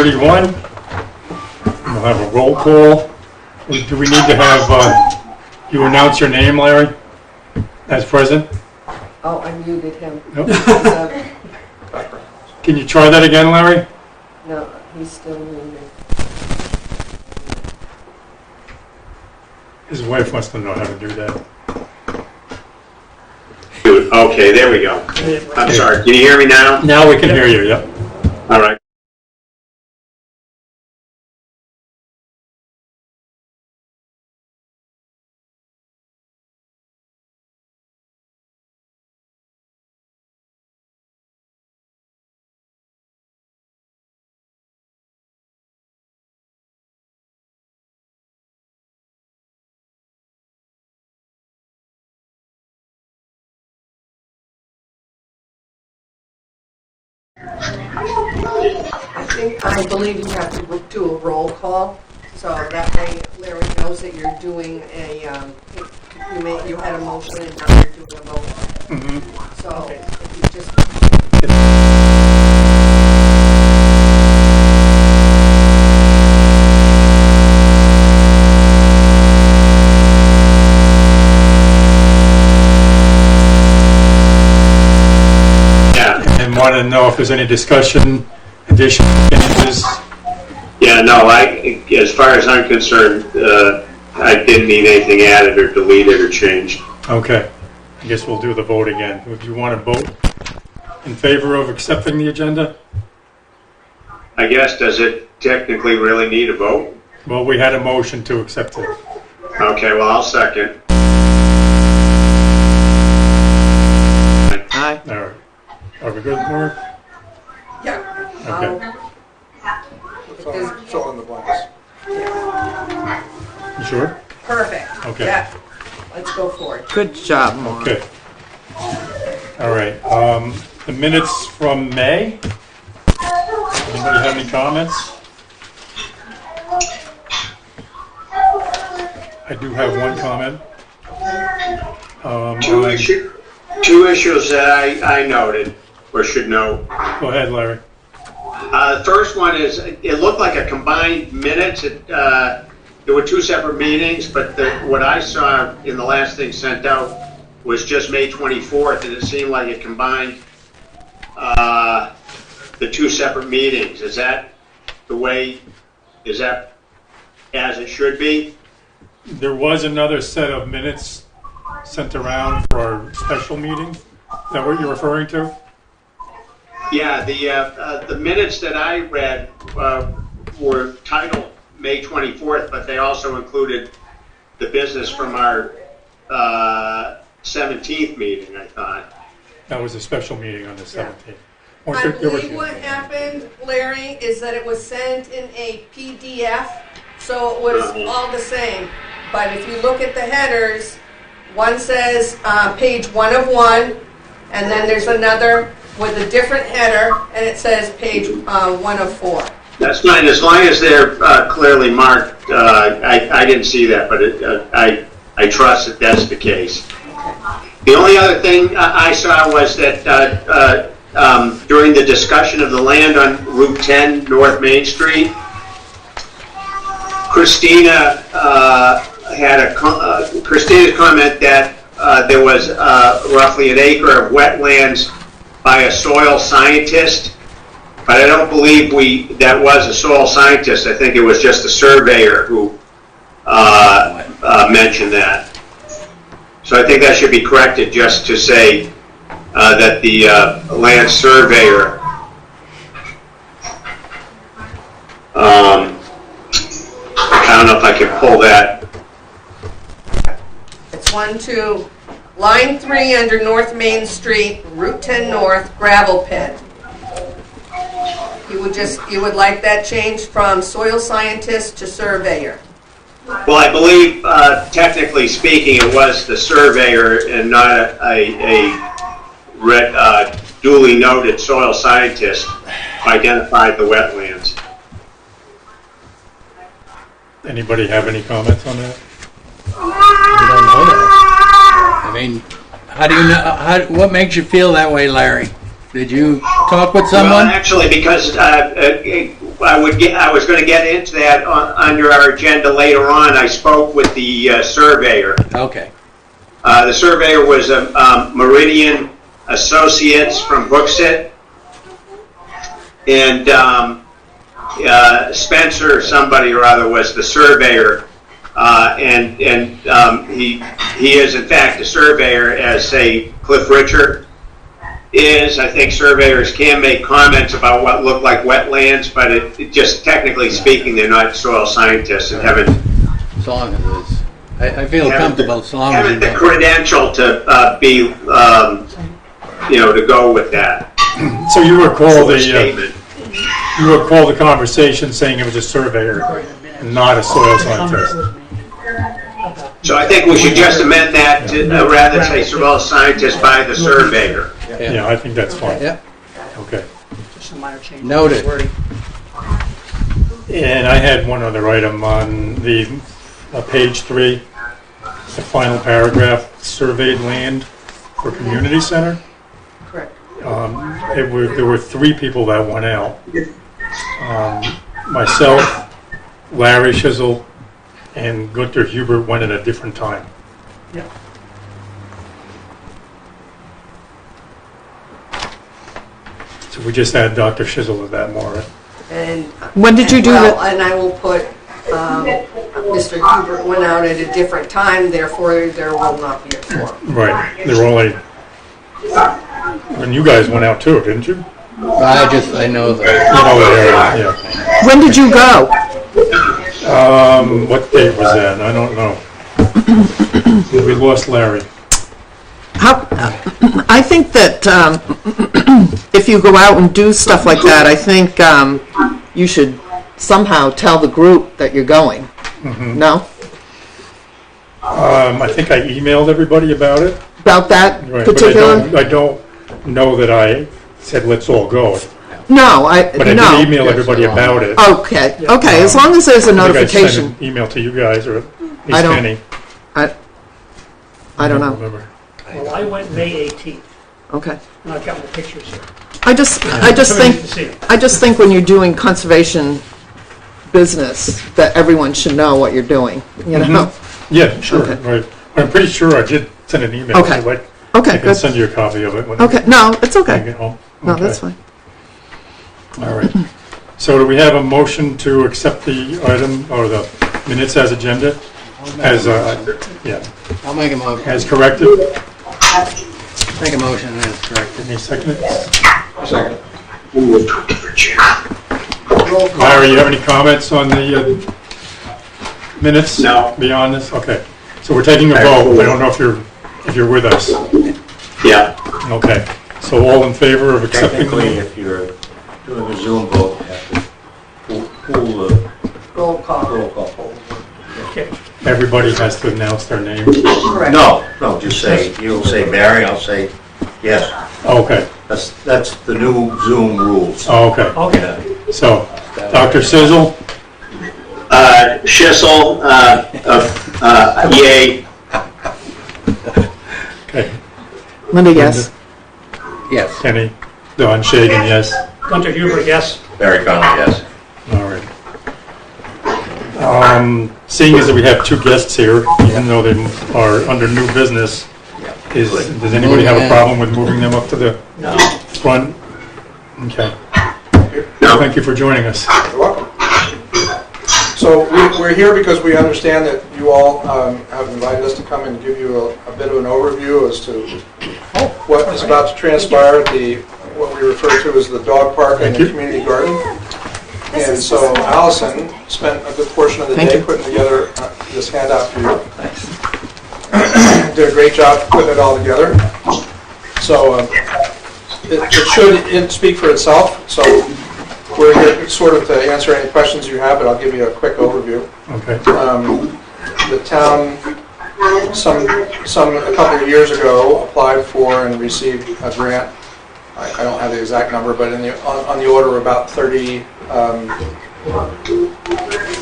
6:31. We'll have a roll call. Do we need to have you announce your name, Larry, as present? Oh, I muted him. Nope. He's, Can you try that again, Larry? no, he's still muted. His wife wants to know how to do that. Okay, there we go. I'm sorry. Can you hear me now? Now we can hear you, yep. All right. I believe you have to do a roll call, so that way Larry knows that you're doing a, you had a motion and now you're doing a vote. Mm-hmm. So if you just, And want to know if there's any discussion, additional changes. Yeah, no, as far as I'm concerned, I didn't need anything added or deleted or changed. Okay. I guess we'll do the vote again. Would you want to vote in favor of accepting the agenda? I guess, does it technically really need a vote? Well, we had a motion to accept it. Okay, well, I'll second. Aye. All right. Are we good, Laura? yeah. Okay. Fill in the blanks. You sure? Perfect. Okay. Yeah. Let's go for it. Good job, Maura. Okay. All right. The minutes from May. Anybody have any comments? I do have one comment. Two issues that I noted, or should note. Go ahead, Larry. The first one is, it looked like a combined minutes. There were two separate meetings, but what I saw in the last thing sent out was just May 24th, and it seemed like it combined the two separate meetings. Is that the way, is that as it should be? There was another set of minutes sent around for our special meeting. Is that what you're referring to? Yeah, the minutes that I read were titled May 24th, but they also included the business from our 17th meeting, I thought. That was a special meeting on the 17th. Or I there was- believe what happened, Larry, is that it was sent in a PDF, so it was all the same. But if you look at the headers, one says page 1 of 1, and then there's another with a different header, and it says page 1 of 4. That's fine, as long as they're clearly marked. I didn't see that, but I trust that that's the case. The only other thing I saw was that during the discussion of the land on Route 10 North Main Street, Christina had Christina's comment that there was roughly an acre of wetlands by a soil scientist, but I don't believe that was a soil scientist. I think it was just a surveyor who mentioned that. So I think that should be corrected just to say that the land surveyor I don't know if I can pull that. It's 1, 2, line 3 under North Main Street, Route 10 North, gravel pit. You would like that changed from soil scientist to surveyor. Well, I believe, technically speaking, it was the surveyor and not a duly noted soil scientist who identified the wetlands. Anybody have any comments on that? You don't know that. I mean, how do you know? What makes you feel that way, Larry? Did you talk with someone? Well, actually, because I was going to get into that under our agenda later on. I spoke with the surveyor. Okay. The surveyor was Meridian Associates from Booksett, and Spencer, somebody or other, was the surveyor, and he is in fact a surveyor, as say Cliff Richard is. I think surveyors can make comments about what look like wetlands, but it just technically speaking, they're not soil scientists and haven't. As long as it's, I feel comfortable as long as Haven't you the know. credential to be, to go with that So you recall statement. you recall the conversation saying it was a surveyor and not a soil scientist. So I think we should just amend that to rather than say soil scientist by the surveyor. Yeah, I think that's fine. Yeah, Okay. Just a minor change. noted. And I had one other item on the page 3, the final paragraph, surveyed land for community center. Correct. There were 3 people that went out. Myself, Larry Shizzle, and Gunter Hubert went at a different time. Yep. So we just had Dr. Shizzle at that more. And When did you do well, that? and I will put Mr. Hubert went out at a different time, therefore there will not be a quorum. Right. There were only. And you guys went out too, didn't you? I know that. You know the area. Yeah. When did you go? What date was that? I don't know. We lost Larry. I think that if you go out and do stuff like that, I think you should somehow tell the group that you're going. No? I think I emailed everybody about it. About that Right, particular? but I don't know that I said let's all go. No, But I no. did email everybody about it. Okay, okay, as long as there's a I think I notification. sent an email to you guys, or at least I don't- Penny. I don't know. Remember. Well, I went May 18th, Okay. and I've got my pictures here. I just Somebody think, needs to see 'em. I just think when you're doing conservation business, that everyone should know what you're doing, you know? Yeah, sure. Okay. Right. I'm pretty sure I did send an email. Okay. So I Okay, can good. send you a copy of it when Okay, no, it's I okay. get home. No, Okay. that's fine. All right. So do we have a motion to accept the item or the minutes as agenda? As, yeah, I'll make a motion. as corrected? Make a motion as corrected. Any second? Second. Roll call. Larry, you have any comments on the minutes? No. Beyond this? Okay. So we're taking a vote. I don't know if you're with us. Yeah. Okay. So all in favor of accepting Technically, the... if you're doing a Zoom vote, you have to pull the Roll call. roll call poll. Okay. Everybody has to announce their name. Correct. No, just say, you'll say Barry, I'll say yes. Okay. That's the new Zoom rules. Oh, okay. Okay. So, Dr. Sizzle, Schissel, yay. okay. Linda, yes. Yes. Kenny, Don Shagan, yes. Gunter Hubert, yes. Barry Connolly, yes. All right. Seeing as that we have 2 guests here, even though they are under new business, does anybody have a problem with moving them up to the front? Okay. No. Thank you for joining us. You're welcome. So we're here because we understand that you all have invited us to come and give you a bit of an overview as to what is about to transpire at what we refer to as the dog park and Thank the you. community garden. And so Allison spent a good portion of the Thank day you. putting together this handout for you. Did a great job putting it all together. So it should speak for itself. So we're here sort of to answer any questions you have, but I'll give you a quick overview. Okay. The town, a couple of years ago, applied for and received a grant. I don't have the exact number, but on the order of about 30.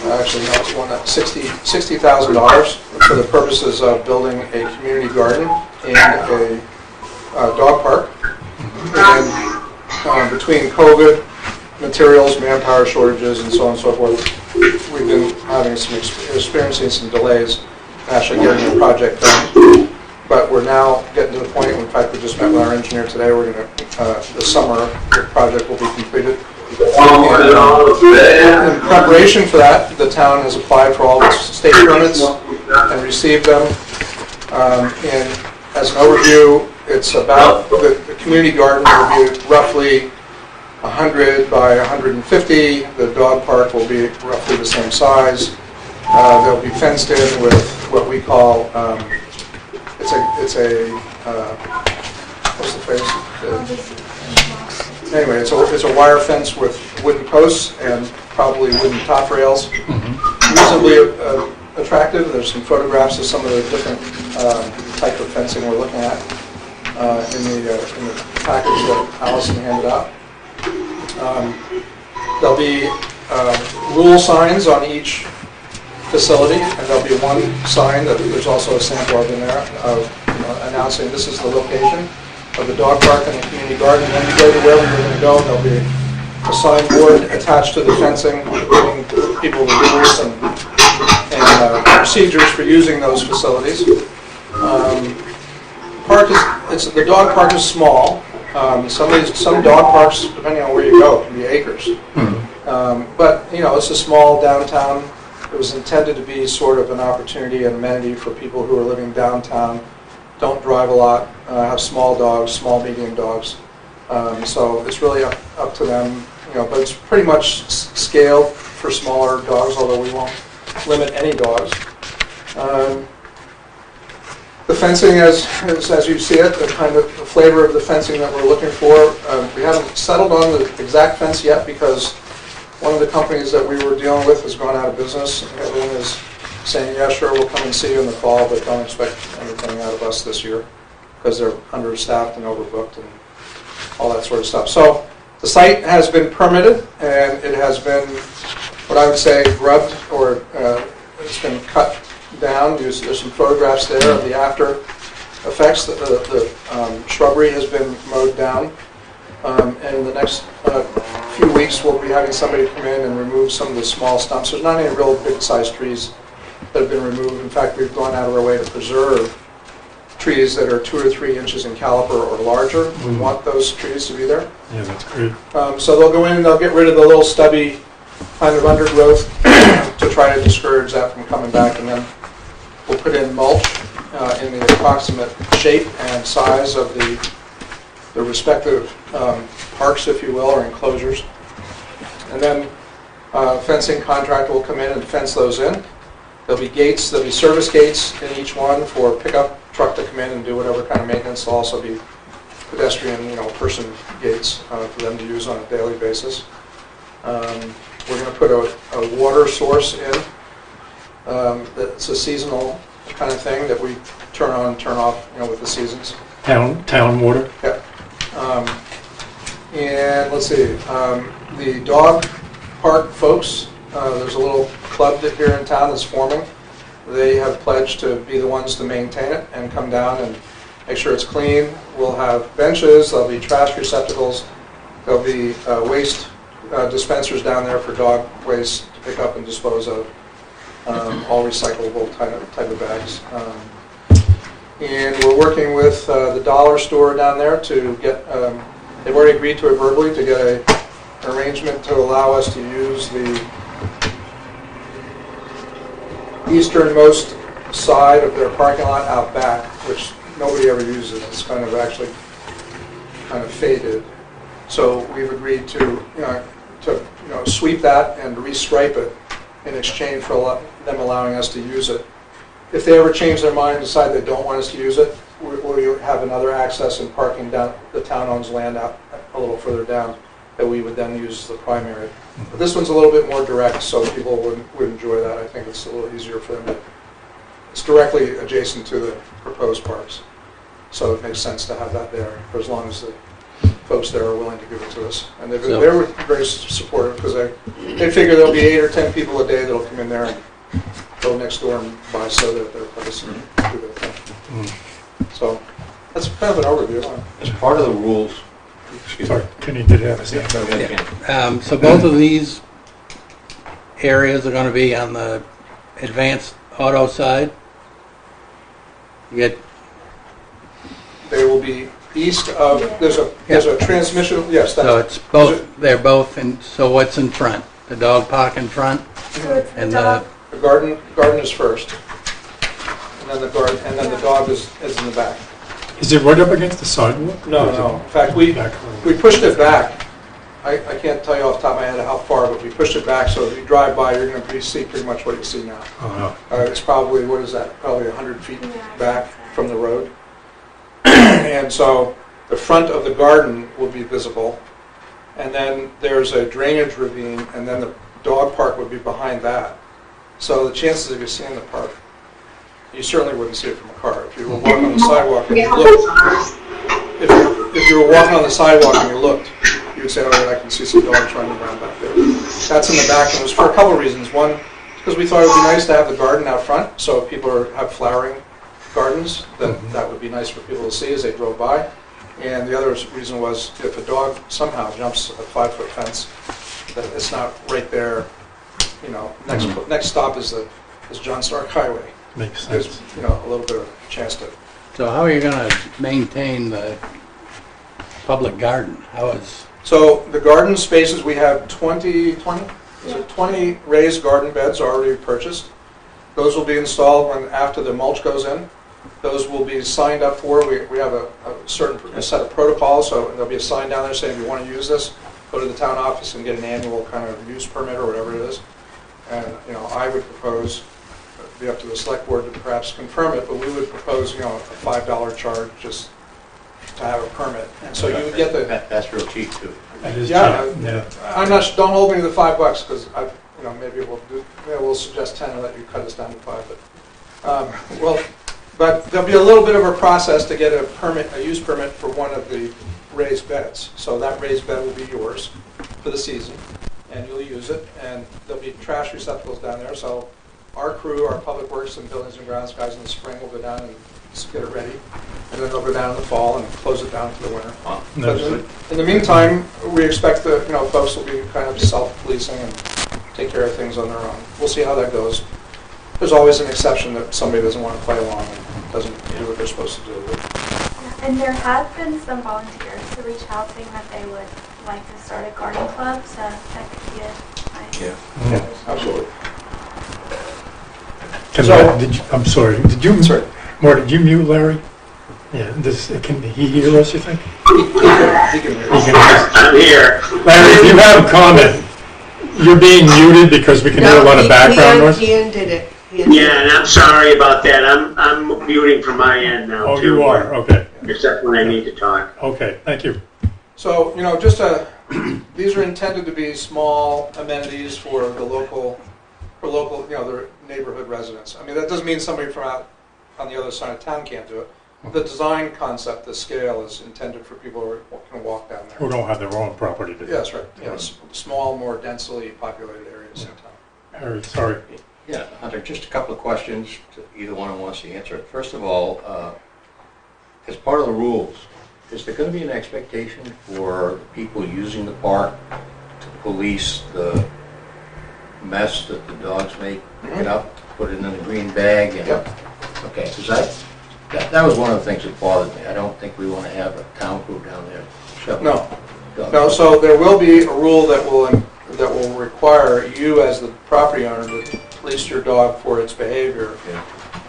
Actually, no, it's one that $60,000 for the purposes of building a community garden and a dog park. And between COVID materials, manpower shortages, and so on and so forth, we've been having experiencing some delays actually getting the project done. But we're now getting to the point, in fact, we just met with our engineer today, we're going to, this summer, the project will be completed. And in preparation for that, the town has applied for all the state permits and received them. And as an overview, it's about, the community garden will be roughly 100 by 150. The dog park will be roughly the same size. They'll be fenced in with what we call, what's the phrase? Anyway, it's a wire fence with wooden posts and probably wooden top rails. Reasonably attractive. There's some photographs of some of the different type of fencing we're looking at in the package that Allison handed out. There'll be rule signs on each facility, and there'll be one sign that there's also a sample of in there announcing this is the location of the dog park and the community garden. And when you go to wherever you're going to go, there'll be a signboard attached to the fencing giving people the rules and procedures for using those facilities. The dog park is small. Some dog parks, depending on where you go, can be acres. But it's a small downtown. It was intended to be sort of an opportunity and amenity for people who are living downtown, don't drive a lot, have small dogs, small medium dogs. So it's really up to them. But it's pretty much scaled for smaller dogs, although we won't limit any dogs. The fencing, as you see it, the kind of flavor of the fencing that we're looking for, we haven't settled on the exact fence yet because one of the companies that we were dealing with has gone out of business. Everyone is saying, yeah, sure, we'll come and see you in the fall, but don't expect anything out of us this year because they're understaffed and overbooked and all that sort of stuff. So the site has been permitted, and it has been, what I would say, grubbed, or it's been cut down. There's some photographs there of the after effects. The shrubbery has been mowed down. And in the next few weeks, we'll be having somebody come in and remove some of the small stumps. There's not any real big-sized trees that have been removed. In fact, we've gone out of our way to preserve trees that are 2 or 3 inches in caliber or larger. We want those trees to be there. Yeah, that's great. So they'll go in and they'll get rid of the little stubby kind of undergrowth to try to discourage that from coming back. And then we'll put in mulch in the approximate shape and size of the respective parks, if you will, or enclosures. And then fencing contractor will come in and fence those in. There'll be gates, there'll be service gates in each one for pickup truck to come in and do whatever kind of maintenance. There'll also be pedestrian, person gates for them to use on a daily basis. We're going to put a water source in. That's a seasonal kind of thing that we turn on and turn off, with the seasons. Town water? Yeah. And let's see, the dog park folks, there's a little club here in town that's forming. They have pledged to be the ones to maintain it and come down and make sure it's clean. We'll have benches, there'll be trash receptacles, there'll be waste dispensers down there for dog waste to pick up and dispose of, all recyclable type of bags. And we're working with the dollar store down there to get, they've already agreed to it verbally, to get an arrangement to allow us to use the easternmost side of their parking lot out back, which nobody ever uses. It's kind of faded. So we've agreed to sweep that and restripe it in exchange for them allowing us to use it. If they ever change their mind and decide they don't want us to use it, we'll have another access and parking down. The town owns land out a little further down that we would then use as the primary. But this one's a little bit more direct, so people would enjoy that. I think it's a little easier for them to. It's directly adjacent to the proposed parks, so it makes sense to have that there for as long as the folks there are willing to give it to us. And they were very supportive because they figure there'll be 8 or 10 people a day that'll come in there and go next door and buy soda at their place and do their thing. So that's kind of an overview. As part of the rules Sorry, Kenny did have his hand up. Yeah. So both of these areas are going to be on the advanced auto side? You get, They will be east of, there's a transmission, yes, so that's, it's both, they're both, and so what's in front? The dog park in front? So it's the And dog. the garden is first. And then the dog is in the back. Is it right up against the sidewalk? No. In fact, we pushed it back. I can't tell you off the top of my head how far, but we pushed it back so if you drive by, you're going to see pretty much what you see now. Oh, It's probably, what is that, probably 100 feet back from the road. And so the front of the garden will be visible. And then there's a drainage ravine, and then the dog park would be behind that. So the chances of you seeing the park, you certainly wouldn't see it from a car. If you were walking on the sidewalk and you looked, if you were walking on the sidewalk and you looked, you would say, oh, yeah, I can see some dogs running around back there. That's in the back, and it was for a couple of reasons. One, because we thought it would be nice to have the garden out front, so if people have flowering gardens, that would be nice for people to see as they drove by. And the other reason was if a dog somehow jumps a 5-foot fence, that it's not right there, next stop is John Stark Highway. makes sense. There's, a little bit of a chance to. so how are you going to maintain the public garden? How is, So the garden spaces, we have 20 raised garden beds already purchased. Those will be installed after the mulch goes in. Those will be signed up for. We have a certain set of protocols, so there'll be a sign down there saying if you want to use this, go to the town office and get an annual kind of use permit or whatever it is. And I would propose, it'd be up to the select board to perhaps confirm it, but we would propose a $5 charge just to have a permit. And so you would get the. That's real cheap too. That is Yeah, cheap. Yeah. I'm not. Don't hold me to the $5 because maybe we'll suggest 10 and let you cut us down to 5. But there'll be a little bit of a process to get a use permit for one of the raised beds. So that raised bed will be yours for the season, and you'll use it. And there'll be trash receptacles down there. So our crew, our public works and buildings and grounds guys in the spring will go down and get it ready, and then they'll go down in the fall and close it down for the winter. But in the meantime, we expect that folks will be kind of self-policing and take care of things on their own. We'll see how that goes. There's always an exception that somebody doesn't want to play along and doesn't do what they're supposed to do. And there have been some volunteers to reach out saying that they would like to start a garden club, so that could be a nice. Yeah, absolutely. I'm sorry. Sorry. Marty, did you mute Larry? Yeah. Can he hear us? You think? He can hear us. He can hear us. I'm here. Larry, if you have a comment, you're being muted because we can hear a lot of background noise. Ian did it. Yeah, and I'm sorry about that. I'm muting from my end now, Oh, too. you are. Okay. Except when I need to talk. Okay. Thank you. So, these are intended to be small amenities for the local, the neighborhood residents. I mean, that doesn't mean somebody from out on the other side of town can't do it. The design concept, the scale is intended for people who can walk down there. Who don't have their own property to do. Yeah, that's right. Small, more densely populated areas in town. Harry, sorry. Yeah, Hunter, just a couple of questions to either one who wants to answer it. First of all, as part of the rules, is there going to be an expectation for people using the park to police the mess that the dogs make, pick it up, put it in a green bag? And, Yep. Okay, because that was one of the things that bothered me. I don't think we want to have a town crew down there shoveling. No, so there will be a rule that will require you as the property owner to police your dog for its behavior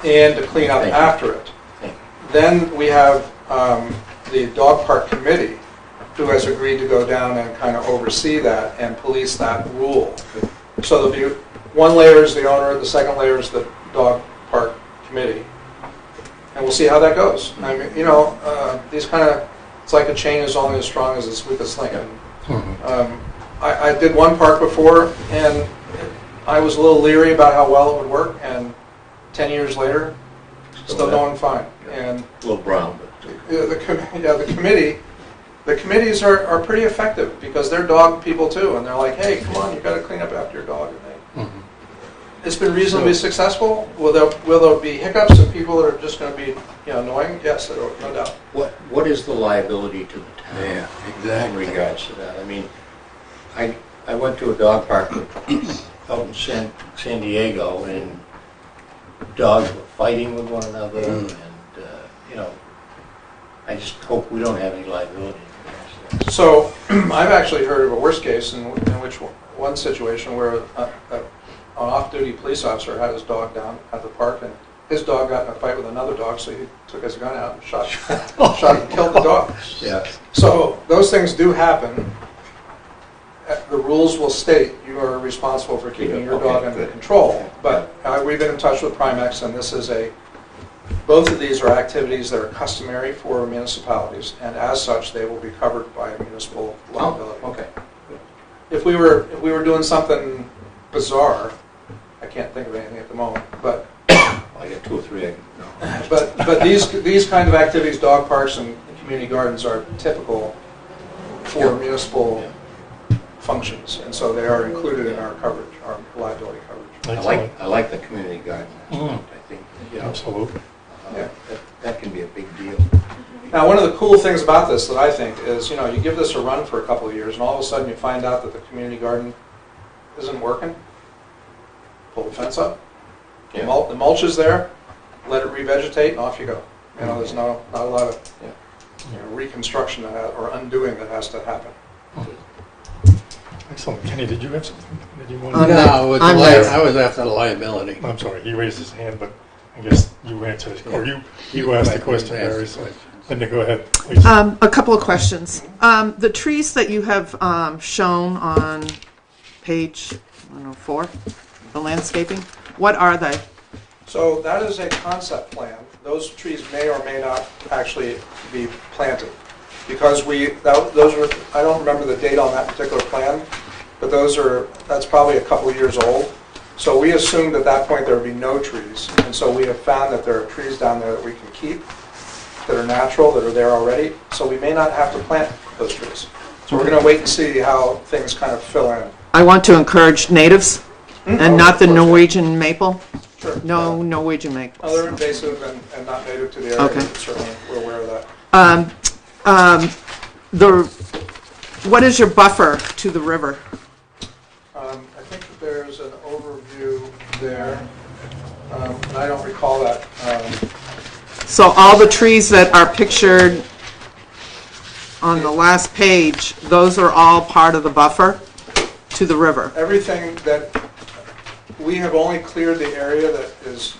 and to clean up Thank you. after it. Thank you. Then we have the dog park committee who has agreed to go down and kind of oversee that and police that rule. So there'll be one layer is the owner, the second layer is the dog park committee. And we'll see how that goes. I mean, these kind of, it's like a chain is only as strong as its weakest link. I did one park before, and I was a little leery about how well it would work, and 10 years later, still going fine. And A little brown, but the committees are pretty effective because they're dog people too, and they're like, hey, come on, you got to clean up after your dog. And It's been reasonably successful. Will there be hiccups and people that are just going to be annoying? Yes, no doubt. What is the liability to the town? Yeah, exactly. In regards to that. I mean, I went to a dog park out in San Diego, and dogs were fighting with one another, and I just hope we don't have any liability. So I've actually heard of a worst case in which one situation where an off-duty police officer had his dog down at the park, and his dog got in a fight with another dog, so he took his gun out and shot and killed the dog. Yeah. So those things do happen. The rules will state you are responsible for keeping your dog under control. But we've been in touch with Primex, and both of these are activities that are customary for municipalities, and as such, they will be covered by municipal liability. Okay. If we were doing something bizarre, I can't think of anything at the moment, but I got 2 or 3 I can know. but these kind of activities, dog parks and community gardens, are typical for municipal functions, and so they are included in our coverage, our liability coverage. I like the community garden aspect. I think Absolutely. that can be a big deal. Now, one of the cool things about this that I think is, you give this a run for a couple of years, and all of a sudden you find out that the community garden isn't working. Pull the fence up. Yeah. The mulch is there. Let it revegetate, and off you go. There's not a lot of reconstruction or undoing that has to happen. Excellent. Kenny, did you have something that you I'm wanted? not- I'm not- I was after the liability. I'm sorry, he raised his hand, but I guess you answered it, or you asked the question, Barry, so Linda, go ahead, please. A couple of questions. The trees that you have shown on page 4, the landscaping, what are they? So that is a concept plan. Those trees may or may not actually be planted, because those were, I don't remember the date on that particular plan, but that's probably a couple years old. So we assumed at that point there would be no trees, and so we have found that there are trees down there that we can keep, that are natural, that are there already, so we may not have to plant those trees. So we're going to wait and see how things kind of fill in. I want to encourage natives and not the Of course. Norwegian maple. Sure. No Norwegian maple. No, they're invasive and not native to the area, Okay. but certainly we're aware of that. What is your buffer to the river? I think that there's an overview there, and I don't recall that. So all the trees that are pictured on the last page, those are all part of the buffer to the river? Everything that, we have only cleared the area that is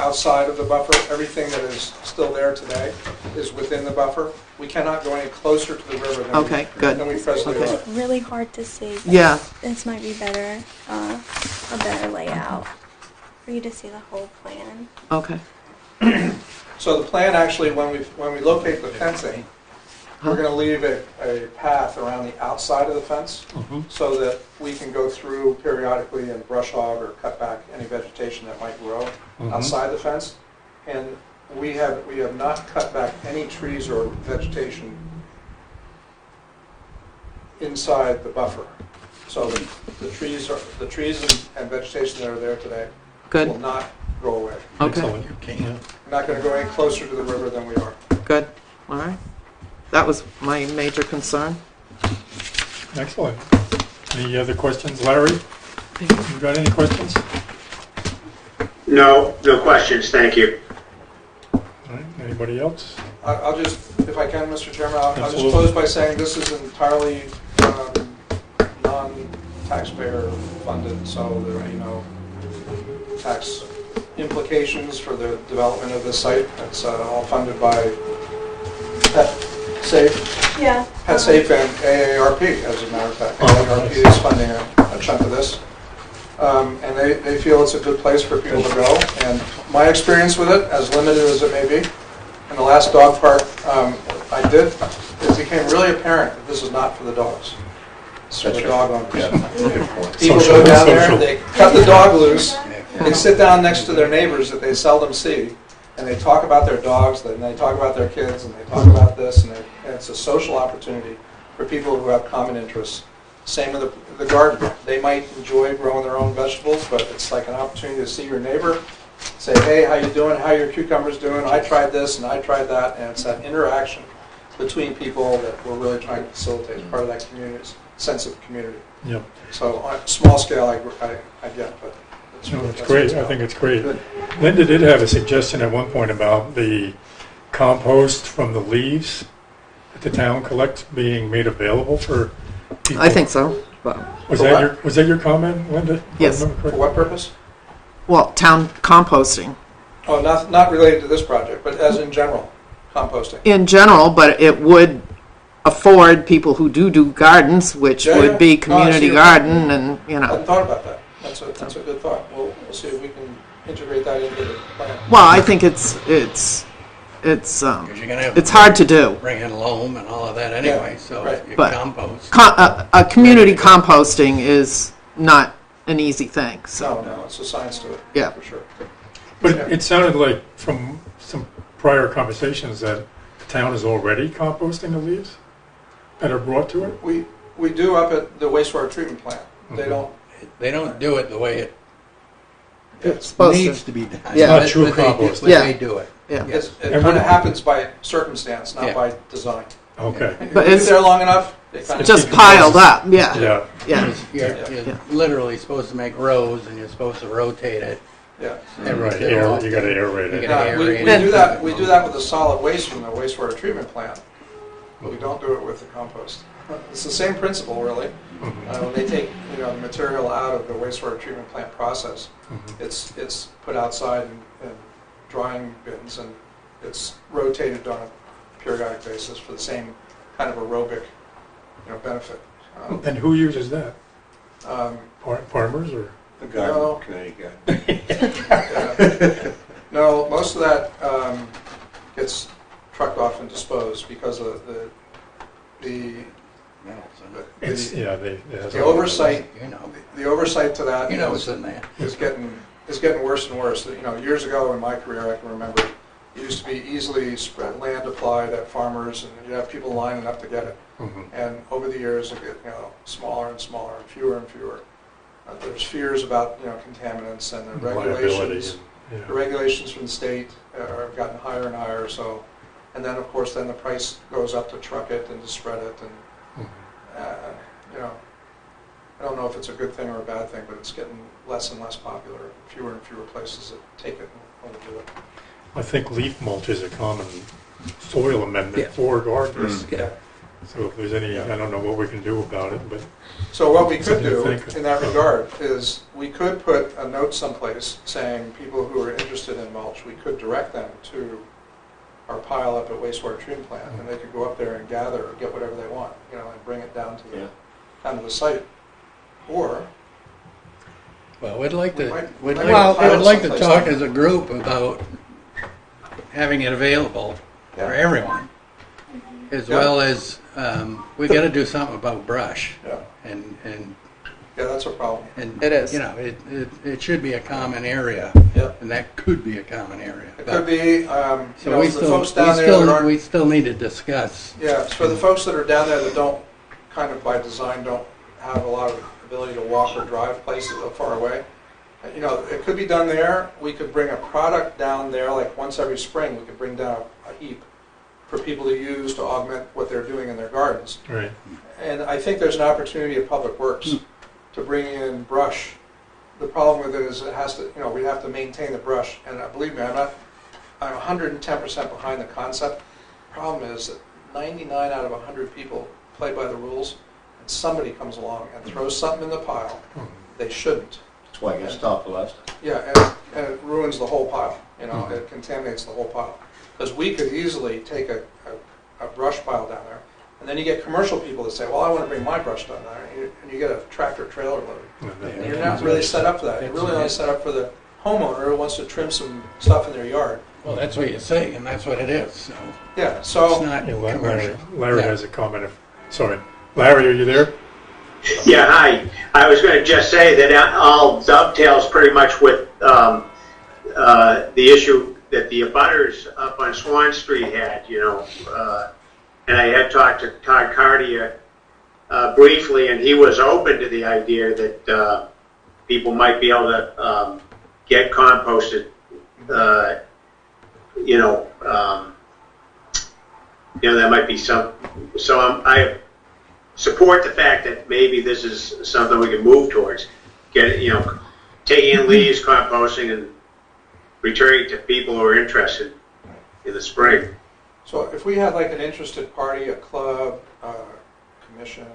outside of the buffer. Everything that is still there today is within the buffer. We cannot go any closer to the river Okay, good. than we presently Okay. are. It's really hard to see. But Yeah. This might be better, a better layout for you to see the whole plan. Okay. So the plan actually, when we locate the fencing, we're going to leave a path around the outside of the fence so that we can go through periodically and brush hog or cut back any vegetation that might grow outside the fence. And we have not cut back any trees or vegetation inside the buffer. So the trees and vegetation that are there today Good. will not go away. Okay. Excellent. We're not going to go any closer to the river than we are. Good. All right. That was my major concern. Excellent. Any other questions, Larry? You got any questions? No questions, thank you. All right. Anybody else? I'll just, if I can, Mr. Chairman, I'll just Absolutely. close by saying this is entirely non-taxpayer funded, so there are no tax implications for the development of this site. It's all funded by PetSafe, Yeah. PetSafe and AARP, as a matter of fact. AARP is funding a chunk of this. And they feel it's a good place for people to go. And my experience with it, as limited as it may be, in the last dog park it became really apparent that this is not for the dogs. It's for the dog owners. People Social- go down there, social. they cut the dog loose, they sit down next to their neighbors that they seldom see, and they talk about their dogs, and they talk about their kids, and they talk about this, and it's a social opportunity for people who have common interests. Same with the garden. They might enjoy growing their own vegetables, but it's like an opportunity to see your neighbor, say, hey, how you doing? How are your cucumbers doing? I tried this and I tried that, and it's that interaction between people that we're really trying to facilitate as part of that community's sense of community. Yep. So on a small scale, I get, but it's No, really it's great. I think it's great. Good. Linda did have a suggestion at one point about the compost from the leaves that the town collects being made available for people. I think so. But, Was For that what? your comment, Linda? If I Yes. remember For correctly? what purpose? well, town composting Oh, not related to this project, but as in general, composting. in general, but it would afford people who do gardens, which Yeah, would yeah. be No, I see community your garden, and I hadn't thought about that. That's a good thought. We'll see if we can integrate that into the plan. Well, I think it's 'Cause you're gonna have it's hard to do. bring in loam and all of that anyway, Yeah, so right. you But- compost. A community composting is not an easy thing. So No, it's a science to it. Yeah. For sure. But Yeah. it sounded like from some prior conversations that the town is already composting the leaves that are brought to it. We do up at the wastewater treatment plant. They Mhm. don't, They don't do it the way it it's supposed needs to. to be done. Yeah. Not But true they do- compost. but Yeah. they do it. Yeah. Yes. it And kind of what- happens by circumstance, not Yeah. by design. Okay. But If it's they're long enough, they kind of. just piled up. Yeah. Yeah. Yeah. Because You're Yeah. literally supposed to make rows and you're supposed to rotate it. Yeah. every Right. so You often. got to aerate You it. gotta Yeah, we aerate do it. that. We do that with the solid waste from the wastewater treatment plant, but we don't do it with the compost. It's the same principle, really. When they take the material out of the wastewater treatment plant process, it's put outside in drying bins, and it's rotated on a periodic basis for the same kind of aerobic benefit. And who uses that? Um, Farmers or? The garden, No. community garden. No, most of that gets trucked off and disposed because of the It's the the oversight. You know, The oversight to that you know what's in there. is getting worse and worse. Years ago in my career, I can remember it used to be easily spread land applied at farmers, and you'd have people lining up to get it. And over the years, it get smaller and smaller, and fewer. There's fears about contaminants, and the regulations. The regulations from the state have gotten higher and higher. So, and then of course, then the price goes up to truck it and to spread it, and I don't know if it's a good thing or a bad thing, but it's getting less and less popular. Fewer and fewer places that take it and want to do it. I think leaf mulch is a common soil amendment Yeah. for gardeners. Yeah. So if there's any, I don't know what we can do about it, but So what we could Something to do think of. in that regard is we could put a note someplace saying people who are interested in mulch, we could direct them to our pile up at wastewater treatment plant, and they could go up there and gather or get whatever they want, and bring it down to the site. Or Well, we'd like We to, might- we'd might like, Well, we'd like to someplace talk down. as a group about having it available for Yeah. everyone. As Yeah. well as, we gotta do something about brush. yeah, And that's a problem. It is. It should be a common area. Yeah. And that could be a common area. It But- could be, So we the still, folks down there that aren't. we still need to discuss. Yeah, it's for the folks that are down there that don't, kind of by design, don't have a lot of ability to walk or drive places that are far away. It could be done there. We could bring a product down there, like once every spring, we could bring down a heap for people to use to augment what they're doing in their gardens. right. And I think there's an opportunity at Public Works to bring in brush. The problem with it is it has to, we have to maintain the brush. And believe me, I'm 110% behind the concept. Problem is that 99 out of 100 people play by the rules, and somebody comes along and throws something in the pile. They shouldn't. That's why it gets topped last. Yeah, and it ruins the whole pile. It contaminates the whole pile. Because we could easily take a brush pile down there, and then you get commercial people that say, well, I want to bring my brush down there, and you get a tractor trailer load. And you're not really set up for that. You're really only set up for the homeowner who wants to trim some stuff in their yard. Well, that's what you say, and that's what it is, so Yeah, it's so, not Yeah, commercial. Larry Yeah. has a comment. Sorry. Larry, are you there? Yeah, hi. I was going to just say that all dovetails pretty much with the issue that the abutters up on Swan Street had, and I had talked to Todd Carty briefly, and he was open to the idea that people might be able to get composted, that might be some. So I support the fact that maybe this is something we can move towards. Taking in leaves, composting, and returning to people who are interested in the spring. So if we had like an interested party, a club, commission,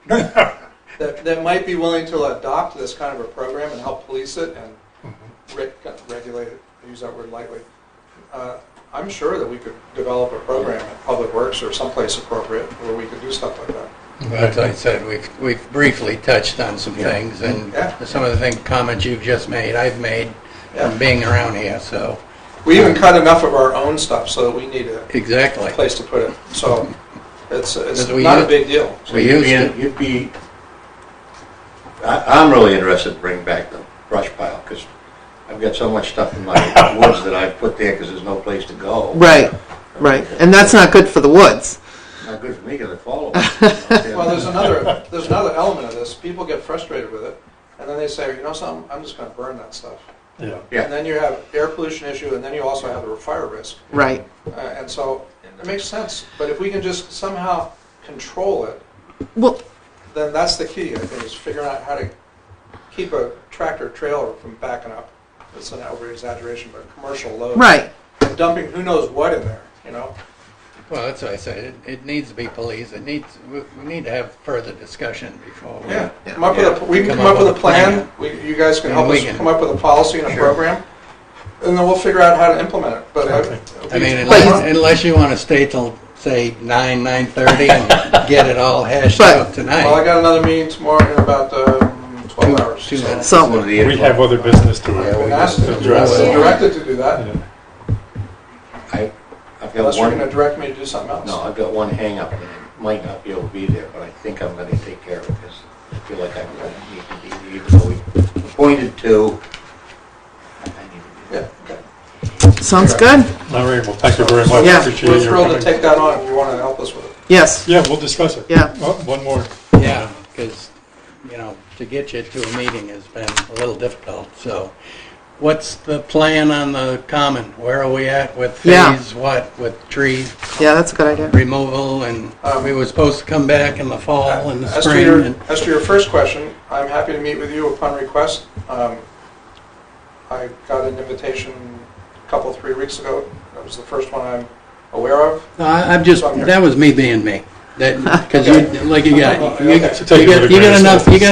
that might be willing to adopt this kind of a program and help police it and regulate it, I use that word lightly, I'm sure that we could develop a program at Public Works or someplace appropriate where we could do stuff like that. As I said, we've briefly touched on some things, and some of the comments you've just made, I've made from being around here, so. We even cut enough of our own stuff so that we need a Exactly. place to put it. So it's not a big deal. So you'd be, I'm really interested in bringing back the brush pile, because I've got so much stuff in my woods that I've put there because there's no place to go. Right, right. And that's not good for the woods. Not good for me because I follow. Well, there's another element of this. People get frustrated with it, and then they say, you know something, I'm just going to burn that stuff. Yeah. And then you have air pollution issue, and then you also have the fire risk. Right. And so it makes sense. But if we can just somehow control it, Well, then that's the key, I think, is figuring out how to keep a tractor trailer from backing up. It's an over-exaggeration, but commercial load. right. And dumping who knows what in there, Well, that's what I said. It needs to be policed. We need to have further discussion before we. Yeah, we can come up with a plan. You guys can help us come up with a policy and a program, and then we'll figure out how to implement it. But I mean, unless you want to stay till say 9:30 and get it all hashed out tonight. Well, I got another meeting tomorrow in about 12 hours. So We have other business to I've been asked to address. directed to do that. Yeah. I've got Unless you're one. going to direct me to do something else. No, I've got one hang up, and I might not be able to be there, but I think I'm going to take care of it because I feel like I need to be there, even though we appointed to. I need to be there. Yeah. Okay. sounds good. All right, well, thank you very much. Yeah. Appreciate We're your thrilled to coming. take that on if you want to help us with it. Yes. Yeah, we'll discuss it. Yeah. Oh, one more. Yeah, because to get you to a meeting has been a little difficult. So, what's the plan on the common? Where are we at with phase with tree Yeah, that's a good idea. removal? And we were supposed to come back in the fall and the As spring. to your first question, I'm happy to meet with you upon request. I got an invitation a couple, 3 weeks ago. That was the first one I'm aware of. No, I'm just, that was me being me. Because you got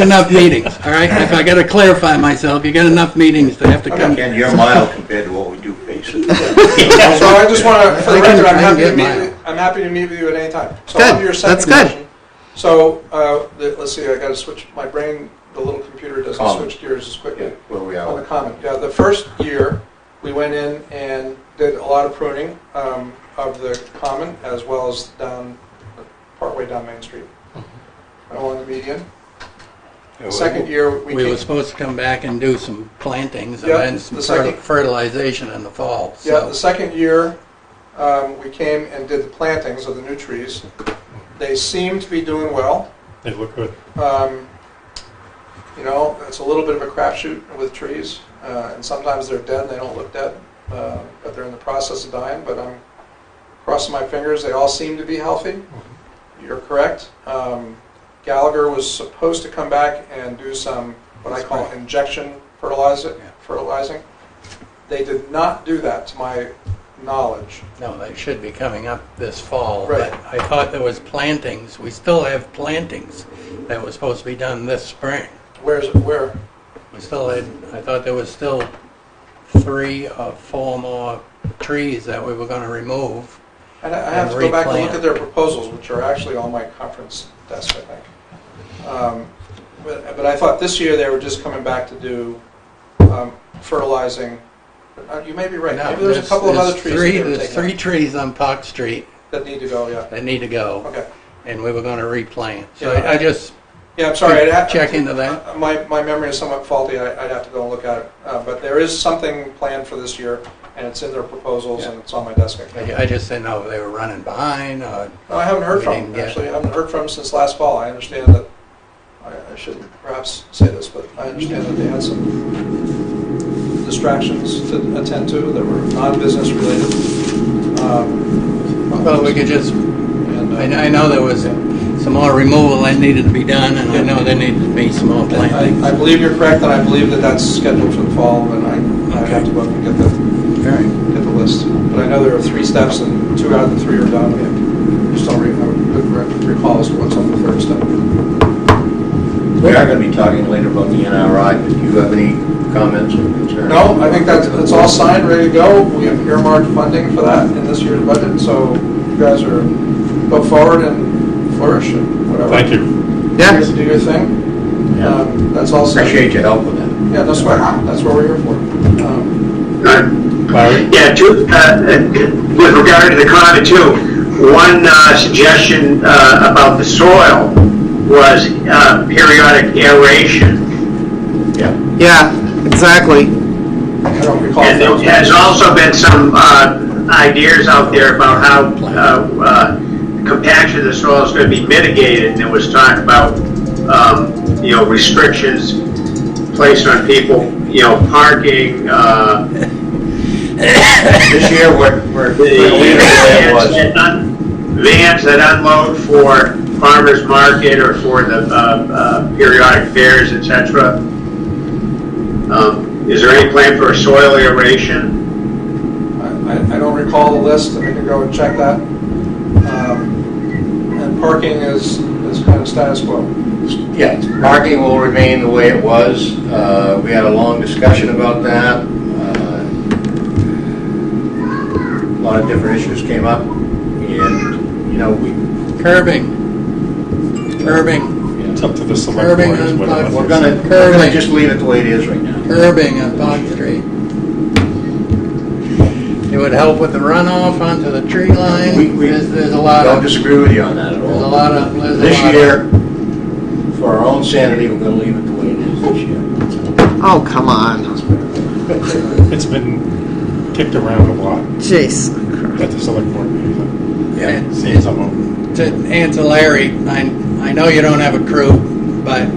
enough meetings, all right? If I got to clarify myself, you got enough meetings to have to come. And you're mild compared to what we do face it. So I just want to, for the record, I'm happy to get meet with you at any time. So Good. on to your second That's good. question. So let's see, I got to switch my brain. The little computer doesn't Common. switch gears as quickly. Yeah, where we On the are. common. Yeah, the first year we went in and did a lot of pruning of the common as well as partway down Main Street, along the median. The second year We were supposed to come back and do some plantings and Yep, then some the second- fertilization in the fall. Yeah, So the second year we came and did the plantings of the new trees. They seem to be doing well. They look good. It's a little bit of a crapshoot with trees, and sometimes they're dead and they don't look dead, but they're in the process of dying. But I'm crossing my fingers. They all seem to be healthy. You're correct. Gallagher was supposed to come back and do some, what I call injection fertilizing. They did not do that, to my knowledge. no, they should be coming up this fall. Right. But I thought there was plantings. We still have plantings that was supposed to be done this spring. Where? We still had. I thought there was still 3 or 4 more trees that we were going to remove. And I have to go back and look at their proposals, which are actually on my conference desk, I think. But I thought this year they were just coming back to do fertilizing. You may be right. No, Maybe there's a couple of other trees that they were There's taking 3 out trees on Park Street that need to go, yeah. that need to go, Okay. and we were going to replant. So Yeah. I just Yeah, I'm sorry. I'd have check into that. My memory is somewhat faulty. I'd have to go and look at it. But there is something planned for this year. and it's in their proposals, and it's on my desk. I just didn't know if they were running behind. No, I haven't heard We from didn't them, get- actually. I haven't heard from them since last fall. I understand that, I shouldn't perhaps say this, but I understand that they had some distractions to attend to that were non-business related. Well, we could just, And, I know there was some more removal that needed to be done, and I know there needed to be some more planting. I believe you're correct, and I believe that that's scheduled for the fall, and I have to look and get the list. But I know there are 3 steps, and 2 out of the 3 are done. I just don't couldn't recall as to what's on the 3rd step. We are going to be talking later about the NRI, but do you have any comments or concerns? No, I think it's all signed, ready to go. We have earmarked funding for that in this year's budget, so you guys are, go forward and flourish and whatever. Thank you. Yeah. Do your thing. Yeah. That's all signed. Appreciate your help with that. Yeah, no sweat. That's what we're here for. Larry? Yeah, with regard to the comment too, one suggestion about the soil was periodic aeration. Yeah, exactly. I don't recall. And there has also been some ideas out there about how compaction of the soil is going to be mitigated. And there was talk about, restrictions placed on people, parking, This year, we're going to leave it where it was. vans that unload for farmers market or for the periodic fairs, etc. Is there any plan for soil aeration? I don't recall the list. I can go and check that. And parking is kind of status quo. Yeah, parking will remain the way it was. We had a long discussion about that. A lot of different issues came up, and, we... Curbing. It's up to the select Curbing board. is on what Park- it We're is. gonna just leave it the way it is right now. Curbing on Pond Street. It would help with the runoff onto the tree line. There's a lot Don't of, disagree with you on that at there's a all. lot of, there's a This lot of- year, for our own sanity, we're gonna leave it the way it is this year. Oh, come on. It's been kicked around a lot Jeez. at the select board meetings. Yeah. I've seen some of them. To answer Larry, I know you don't have a crew, but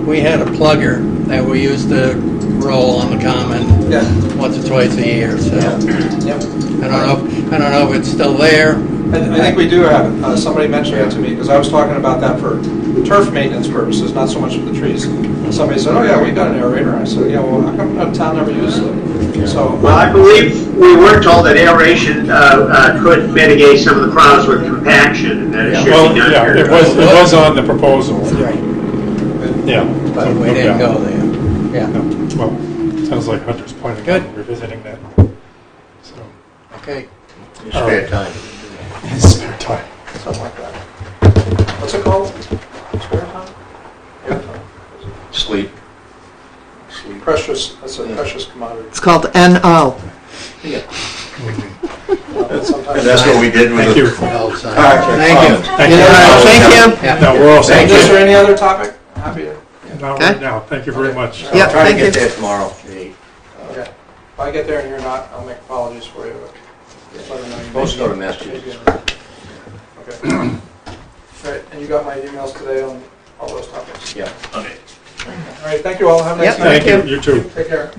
we had a plugger that we used to roll on the common Yeah. once or twice a year, so Yep. I don't know if it's still there. I think we do have it. Somebody mentioned it to me, because I was talking about that for turf maintenance purposes, not so much for the trees. And somebody said, oh yeah, we got an aerator. I said, yeah, well, how come the town never uses it? So, Well, I believe we were told that aeration could mitigate some of the problems with compaction, and that it should Well, be done yeah, it here. was on the proposal. Right. Yeah. But So, we no didn't doubt. go there. Yeah, No. Well, sounds like Hunter's planning Good. on revisiting that. So, okay. In spare time. in spare time. something like that. What's it called? Spare time? Yeah. Sleep. Precious, that's a precious commodity. It's called NO. Sometimes- And that's what we did with Thank the... you. Well signed. All right, Thank you. Thank you. Thank you. Yeah. No, we're all set. Is there any other topic? Happy to. Not Okay. right now. Thank you very much. Yeah, I'll try to thank get you. there tomorrow. Okay. If I get there and you're not, I'll make apologies for you. But just let me know you Supposed to go to may- Massachusetts. Okay. All right, and you got my emails today on all those topics. Yeah. Okay. All right, thank you all. Have a nice Yep. night. Thank you. You too. Take care.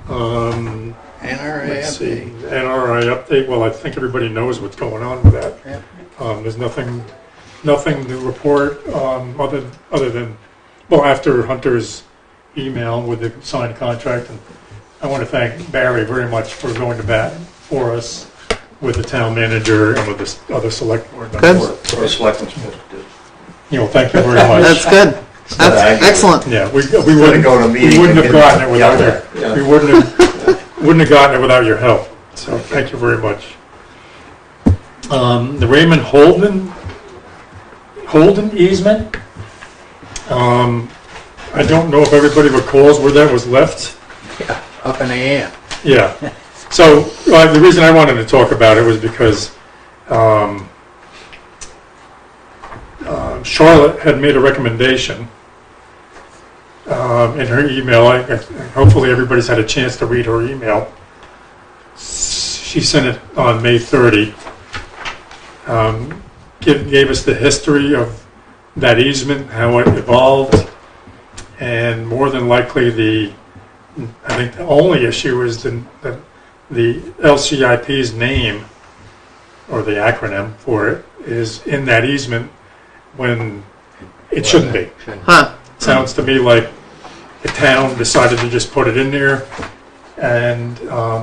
NRA Let's see. update. NRI update. Well, I think everybody knows what's going on with that. Yeah. There's nothing to report other than, well, after Hunter's email with the signed contract. And I want to thank Barry very much for going to bat for us with the town manager and with the other select board Good. members. What are selectmen's supposed to do? Thank you very much. That's good. That's excellent. Yeah, we Gotta wouldn't, go to a we meeting wouldn't and have get gotten it without yelled your, at. we wouldn't have gotten it without your help. So thank you very much. The Raymond Holden easement. I don't know if everybody recalls where that was left. Up in the air. Yeah. So the reason I wanted to talk about it was because Charlotte had made a recommendation in her email. Hopefully everybody's had a chance to read her email. she sent it on May 30. Gave us the history of that easement, how it evolved, and more than likely I think the only issue is the LCIP's name, or the acronym for it, is in that easement when it shouldn't be. Huh. Sounds to me like the town decided to just put it in there, and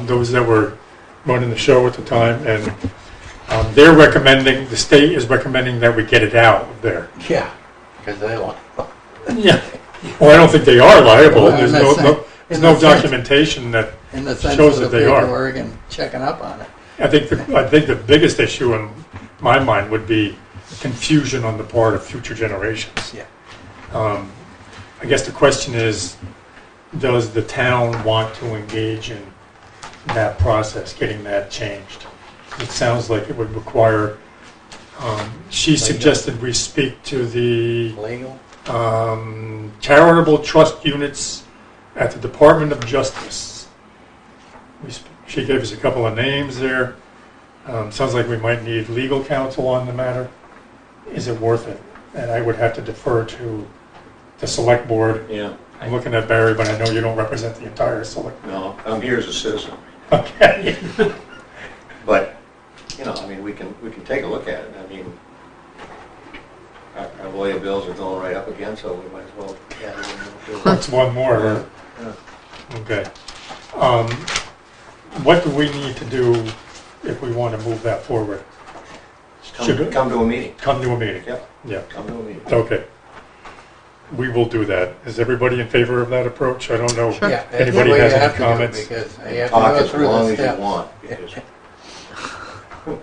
those that were running the show at the time, and they're recommending, the state is recommending that we get it out of there. Yeah, because they want. Yeah. Well, I don't think they are liable. Well, There's in no the sense- documentation that In the sense shows of that the they are. paperwork and checking up on it. I think the biggest issue in my mind would be confusion on the part of future generations. Yeah. I guess the question is, does the town want to engage in that process, getting that changed? It sounds like it would require, she suggested we speak to the Legal? charitable trust units at the Department of Justice. She gave us a couple of names there. Sounds like we might need legal counsel on the matter. Is it worth it? And I would have to defer to the select board. Yeah, I'm looking at Barry, but I know you don't represent the entire select. no, I'm here as a citizen. Okay. But, you know, I mean, we can take a look at it. I mean, our lawyer bills are going right up again, so we might as well. That's one more. Huh? Yeah. Okay. What do we need to do if we want to move that forward? Come to a meeting. Come to a meeting. Yep, Yeah. come to a meeting. Okay. We will do that. Is everybody in favor of that approach? I don't know. Sure. Yeah. that's Anybody the way has you any have to do it, comments? Because you have to Talk go as through long the as you steps. want, because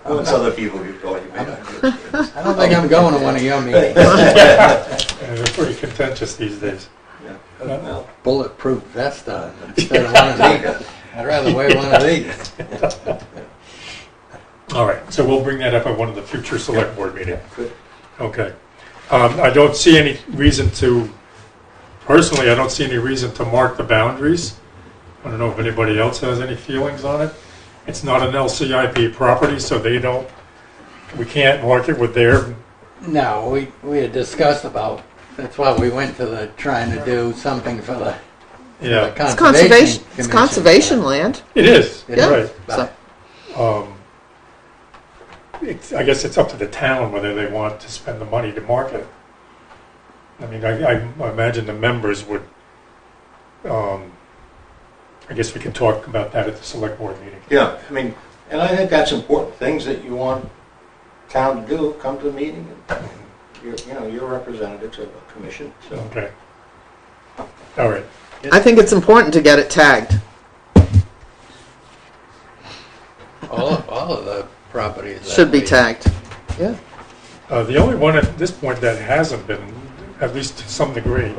once other people get going, you may not do it. I don't think I'm going to one of your meetings. And they're pretty contentious these days. Yeah. Well, Bulletproof vest on instead of one of these. I'd rather wear one of these. All right, so we'll bring that up at one of the future select board meetings. good. Okay. I don't see any reason to, personally, I don't see any reason to mark the boundaries. I don't know if anybody else has any feelings on it. It's not an LCIP property, so we can't mark it with their, No, we had discussed about, that's why we went to trying to do something for the yeah. It's conservation. it's conservation land. It is, Yeah. right. So, I guess it's up to the town whether they want to spend the money to market it. I mean, I imagine the members would, I guess we can talk about that at the select board meeting. Yeah, I mean, and I think that's important. Things that you want town to do, come to the meeting. And you're representatives of a commission, so. Okay. All right. I think it's important to get it tagged. All of the properties. that Should be we- tagged. Yeah. The only one at this point that hasn't been, at least to some degree,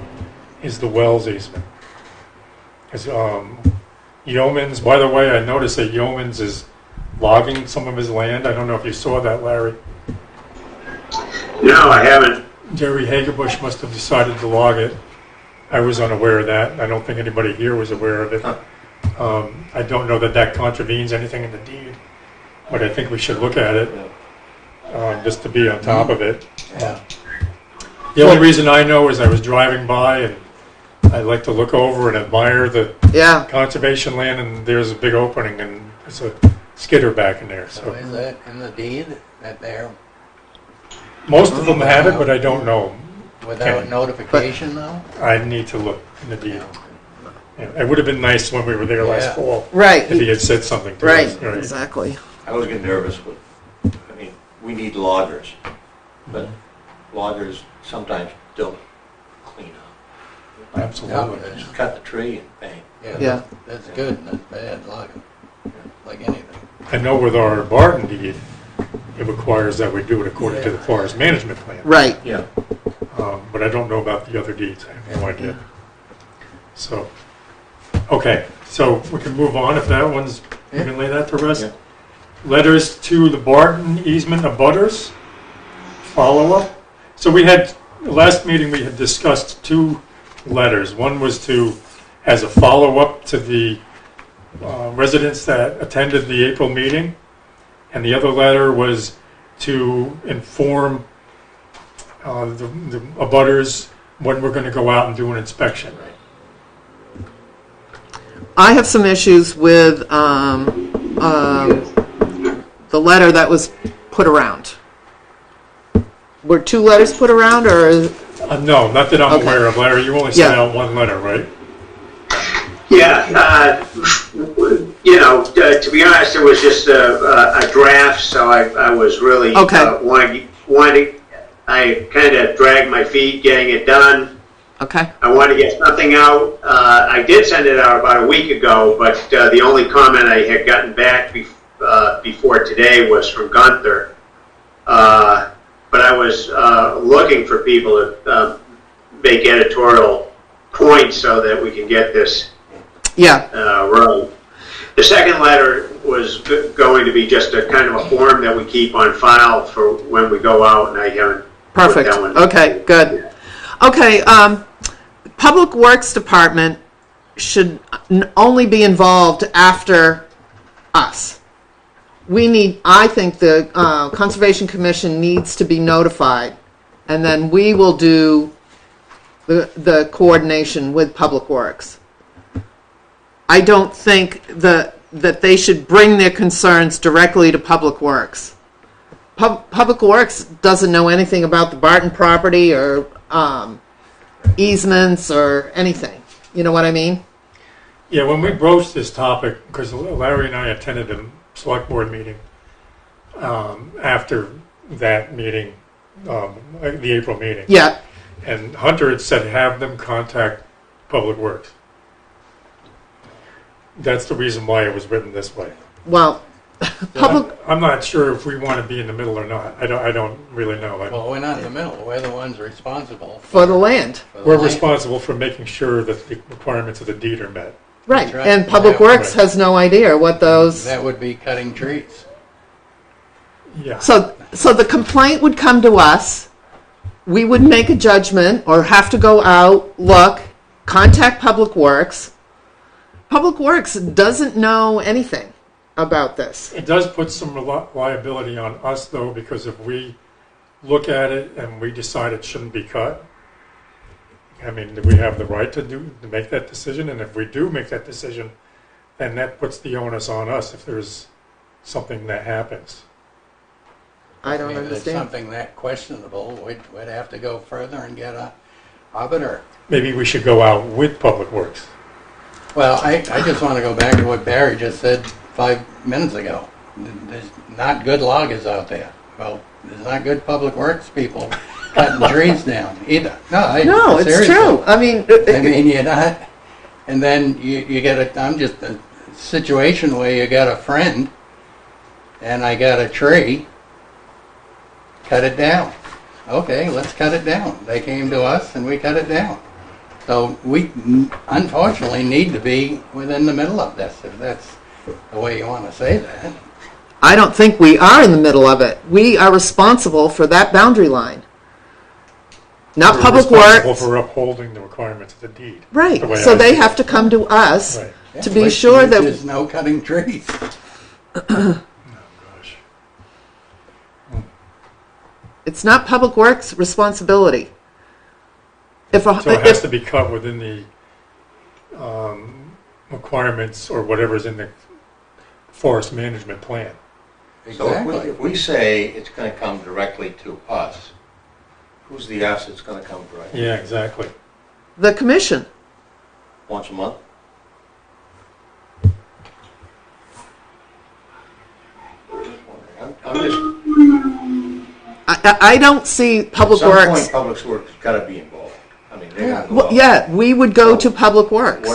is the Wells easement. Because Yeomans, by the way, I noticed that Yeomans is logging some of his land. I don't know if you saw that, Larry. No, I haven't. Jerry Hagerbush must have decided to log it. I was unaware of that. I don't think anybody here was aware of it. I don't know that that contravenes anything in the deed, but I think we should look at it just to be on top of it. Yeah. The only reason I know is I was driving by and I like to look over and admire the Yeah. conservation land, and there's a big opening and there's a skidder back in there. So So is that in the deed that they're most of them have it, but I don't know. without Okay. notification though? I need to look in the deed. Yeah, it would have been nice when we were there last Yeah. fall Right. if he had said something to Right. us. Right. Exactly. I always get nervous with, I mean, we need loggers, but loggers sometimes don't clean up. Absolutely. Yeah. Just cut the tree and bang. Yeah. That's good and that's bad, like anything. I know with our Barton deed, it requires that we do it according to the forest management plan. Right. Yeah. But I don't know about the other deeds. I have no idea. So, okay, so we can move on if that one's, we can lay that to rest. Yeah. Letters to the Barton easement abutters, follow-up. So we had, the last meeting, we had discussed two letters. One was to, as a follow-up to the residents that attended the April meeting, and the other letter was to inform the abutters when we're going to go out and do an inspection. I have some issues with the letter that was put around. Were 2 letters put around, or? No, not that I'm Okay. aware of, Larry. You only sent Yeah. out 1 letter, right? Yeah, to be honest, it was just a draft, so I was really Okay. wanting. I kind of dragged my feet getting it done. Okay. I wanted to get something out. I did send it out about a week ago, but the only comment I had gotten back before today was from Gunther. But I was looking for people to make editorial points so that we can get this Yeah. right. The second letter was going to be just a kind of a form that we keep on file for when we go out, and I haven't put Perfect. that one. Okay, good. Okay, Public Works Department should only be involved after us. I think the Conservation Commission needs to be notified, and then we will do the coordination with Public Works. I don't think that they should bring their concerns directly to Public Works. Public Works doesn't know anything about the Barton property or easements or anything. You know what I mean? Yeah, when we broached this topic, because Larry and I attended a select board meeting after that meeting, the April meeting. Yeah. And Hunter had said have them contact Public Works. That's the reason why it was written this way. Well, I'm not sure if we want to be in the middle or not. I don't really know. Well, we're not in the middle. We're the ones responsible for the land. for the We're land. responsible for making sure that the requirements of the deed are met. Right. That's right. And Public Yeah. Works has no idea what those. That would be cutting trees. Yeah. So the complaint would come to us. We would make a judgment or have to go out, look, contact Public Works. Public Works doesn't know anything about this. It does put some liability on us, though, because if we look at it and we decide it shouldn't be cut, I mean, do we have the right to make that decision? And if we do make that decision, then that puts the onus on us if there's something that happens. I don't If it's understand. something that questionable, we'd have to go further and get a arbiter. Maybe we should go out with Public Works. Well, I just want to go back to what Barry just said 5 minutes ago. There's not good loggers out there. Well, there's not good Public Works people cutting trees down either. No, it's seriously. true. I mean, You're not. And then you get I'm just a situation where you got a friend and I got a tree, cut it down. Okay, let's cut it down. They came to us and we cut it down. So we unfortunately need to be within the middle of this, if that's the way you want to say that. I don't think we are in the middle of it. We are responsible for that boundary line. Not We're Public responsible Works. for upholding the requirements of the deed. Right. the way So I they see have it. to come to us Right. to be Which sure that there's no cutting trees. Oh, gosh. it's not Public Works' responsibility. So it has to be cut within the requirements or whatever's in the forest management plan. So if we say it's going to come directly to us, who's the us that's going to come directly? Yeah, exactly. the commission. Once a month? I'm just, I don't see Public at some Works. point, Public Works got to be involved. I mean, they're going to go Well, out. yeah, we would go to Public Works.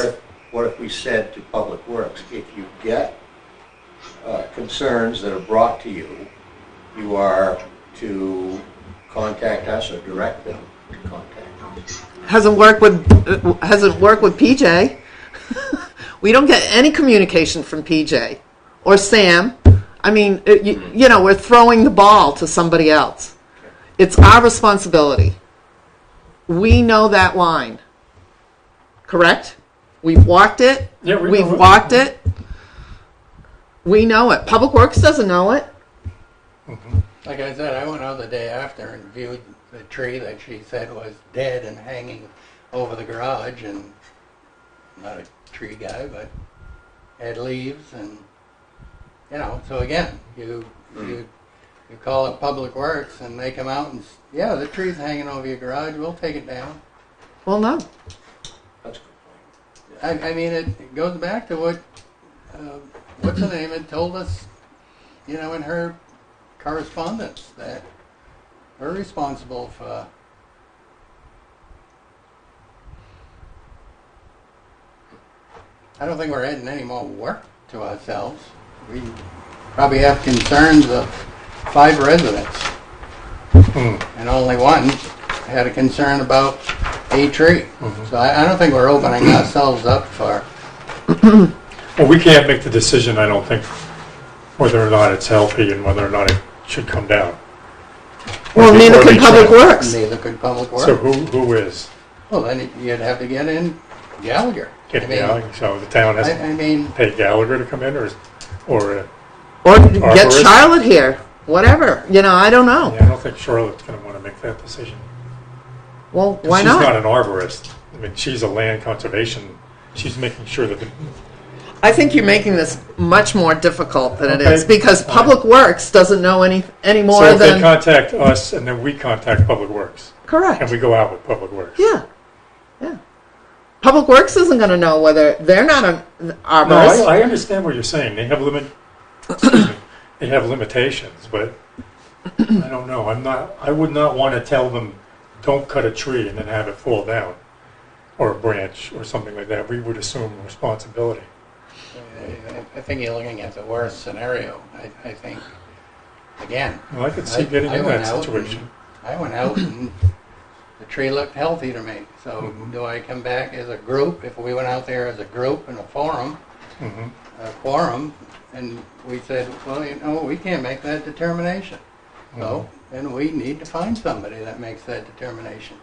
What if we said to Public Works, if you get concerns that are brought to you, you are to contact us or direct them to contact us? Hasn't worked with PJ. We don't get any communication from PJ or Sam. I mean, you know, we're throwing the ball to somebody else. It's our responsibility. We know that line. Correct? We've walked it. Yeah, we We've know it. walked it. We know it. Public Works doesn't know it. Like I said, I went out the day after and viewed the tree that she said was dead and hanging over the garage, and I'm not a tree guy, but had leaves, and so again, you call it Public Works and they come out and yeah, the tree's hanging over your garage, we'll take it down. Well, no. That's a good point. I mean, it goes back to what what's her name had told us, in her correspondence, that we're responsible for. I don't think we're adding any more work to ourselves. We probably have concerns of 5 residents, and only one had a concern about a tree. So I don't think we're opening ourselves up for. Well, we can't make the decision, I don't think, whether or not it's healthy and whether or not it should come down. Well, neither can Public Works. Neither could Public Works. So who is? Well, then you'd have to get in Gallagher. Gallagher. So the town has to pay Gallagher to come in, or Or get Arborist? Charlotte here. Whatever. I don't know. yeah, I don't think Charlotte's going to want to make that decision. Well, 'Cause why she's not? not an arborist. I mean, she's a land conservation. She's making sure that I think you're making this much more difficult than it Okay. is, because Public Works doesn't know any more so if they than contact us and then we contact Public Works correct. and we go out with Public Works. Yeah. Public Works isn't going to know whether they're not an arborist. No, I understand what you're saying. They have they have limitations, but I don't know. I would not want to tell them don't cut a tree and then have it fall down, or a branch or something like that. We would assume responsibility. I think you're looking at the worst scenario. I think, again. Well, I could see getting in went that out situation. I went out and the tree looked healthy to me. So do I come back as a group? If we went out there as a group in a forum, a quorum, and we said, well, we can't make that determination. So then we need to find somebody that makes that determination.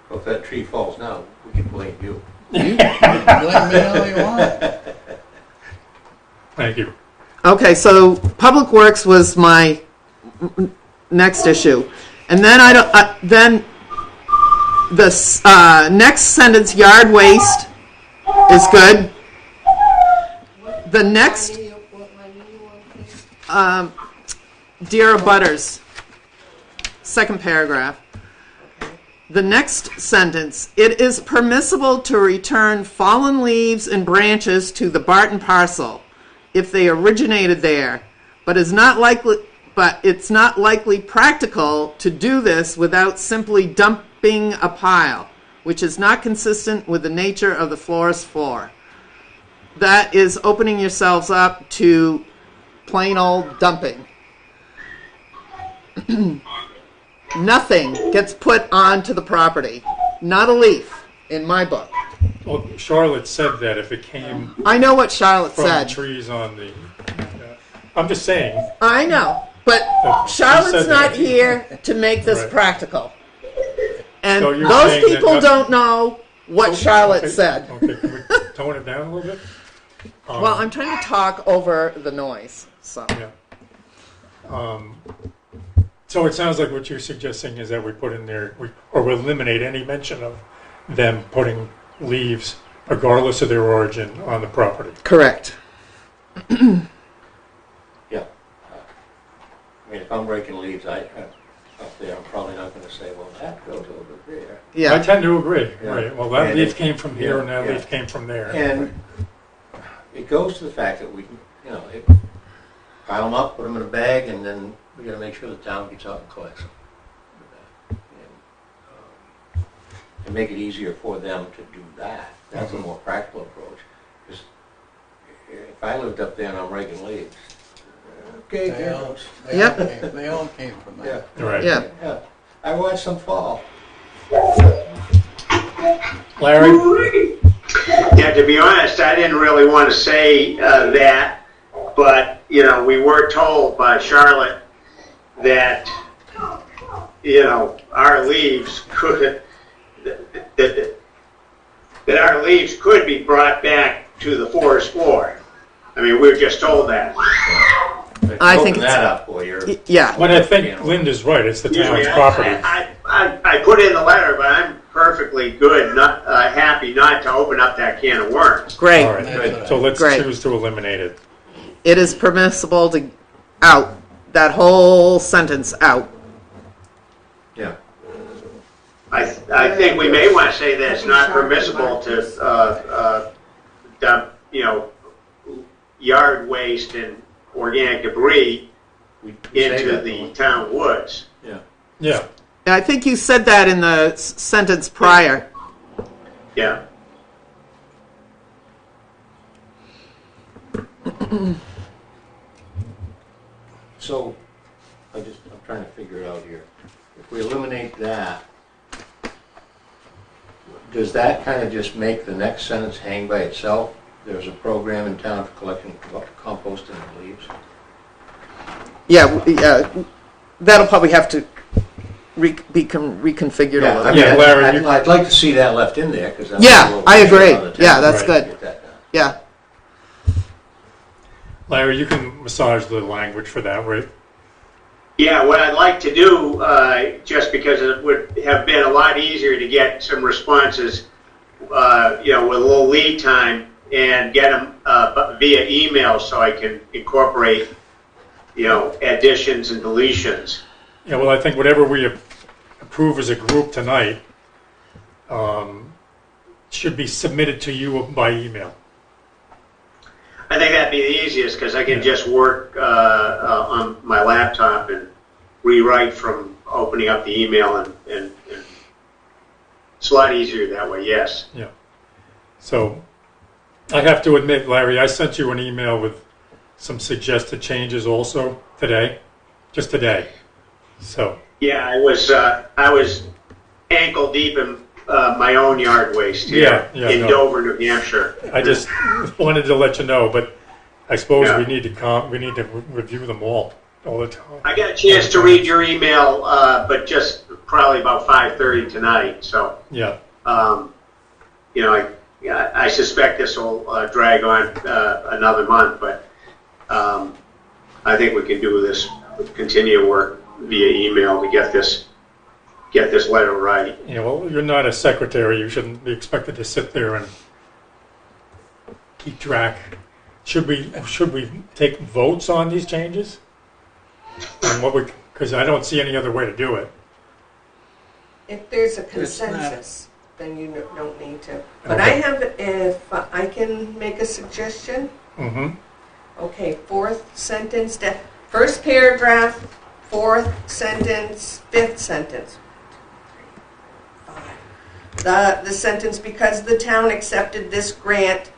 Well, if that tree falls now, we can blame you. You can blame me all you want. Thank you. Okay, so Public Works was my next issue, and then then the next sentence, yard waste, is good. The next, dear abutters, second paragraph. The next sentence, it is permissible to return fallen leaves and branches to the Barton parcel if they originated there, but it's not likely practical to do this without simply dumping a pile, which is not consistent with the nature of the forest floor. That is opening yourselves up to plain old dumping. Nothing gets put onto the property, not a leaf, in my book. Well, Charlotte said that if it came I know what Charlotte from said. trees on the... I'm just saying. I know, but She Charlotte's said not that. here to make this Right. practical. And So you're those saying that people nothing- don't know what Charlotte said. Okay, can we tone it down a little bit? Well, I'm trying to talk over the noise, so. Yeah. So it sounds like what you're suggesting is that we put in there, or we eliminate any mention of them putting leaves, regardless of their origin, on the property. Correct. Yeah. I mean, if I'm breaking leaves, up there, I'm probably not going to say, well, that goes over there. I Yeah. tend to agree. Yeah. Right. Well, that And leaf it- came from here, and that yeah. leaf came from there. And it goes to the fact that we can, pile them up, put them in a bag, and then we got to make sure the town gets out and collects them. And make it easier for them to do that. That's a more practical approach. Because if I lived up there and I'm raking leaves, okay, They there all, goes. they all came from Yeah. that. Right. Yeah. Yeah. I watched them fall. Larry? Yeah, to be honest, I didn't really want to say that, but, we were told by Charlotte that, our leaves could, that our leaves could be brought back to the forest floor. I mean, we were just told that. I think Open it's- that up, boy, you're. Yeah. But I think Linda's right, it's the town's property. I put in the letter, but I'm perfectly good, not happy not to open up that can of worms. Great. All right, so let's Great. choose to eliminate it. It is permissible to out, that whole sentence out. Yeah. I think we may want to say that it's not permissible to dump, yard waste and organic debris We say into that, the don't town woods. we? Yeah. Yeah, I think you said that in the sentence prior. Yeah. So, I'm trying to figure it out here. If we eliminate that, does that kind of just make the next sentence hang by itself? There's a program in town for collecting compost and leaves? Yeah, that'll probably have to be reconfigured a little. Yeah, Larry, I'd like to see that left in there, because Yeah, I agree. Yeah, that's good. Get that done. Yeah. Larry, you can massage the language for that, right? Yeah, what I'd like to do, just because it would have been a lot easier to get some responses, with a little lead time, and get them via email so I can incorporate, additions and deletions. Yeah, well, I think whatever we approve as a group tonight should be submitted to you by email. I think that'd be the easiest because I can just work on my laptop and rewrite from opening up the email, and it's a lot easier that way, yes. Yeah. So I have to admit, Larry, I sent you an email with some suggested changes also today, just today. So Yeah, I was ankle deep in my own yard waste here in Dover, New Hampshire. I just wanted to let you know, but I suppose Yeah. we need to review them all the time. I got a chance to read your email, but just probably about 5:30 tonight. So, Yeah. I suspect this will drag on another month, but I think we can do this, continue work via email to get this letter right. Yeah. Well, you're not a secretary. You shouldn't be expected to sit there and keep track. Should we take votes on these changes? And because I don't see any other way to do it. If there's a It's not- consensus, then you don't need to. But I have, if I can make a suggestion, Mm-hmm. okay, first paragraph, fourth sentence, fifth sentence. The sentence, because the town accepted this grant,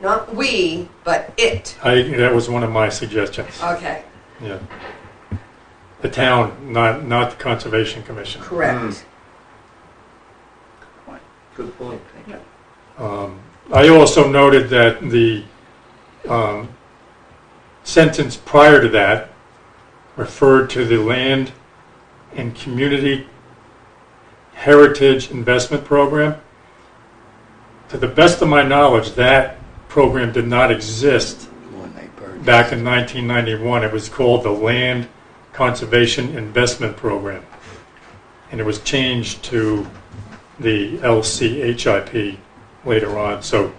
not we, but it. That was one of my suggestions. Okay, Yeah. The town, not the Conservation Commission. correct. Good point, thank you. I also noted that the sentence prior to that referred to the Land and Community Heritage Investment Program. To the best of my knowledge, that program did not exist When they purchased. back in 1991. It was called the Land Conservation Investment Program. And it was changed to the LCHIP later on. So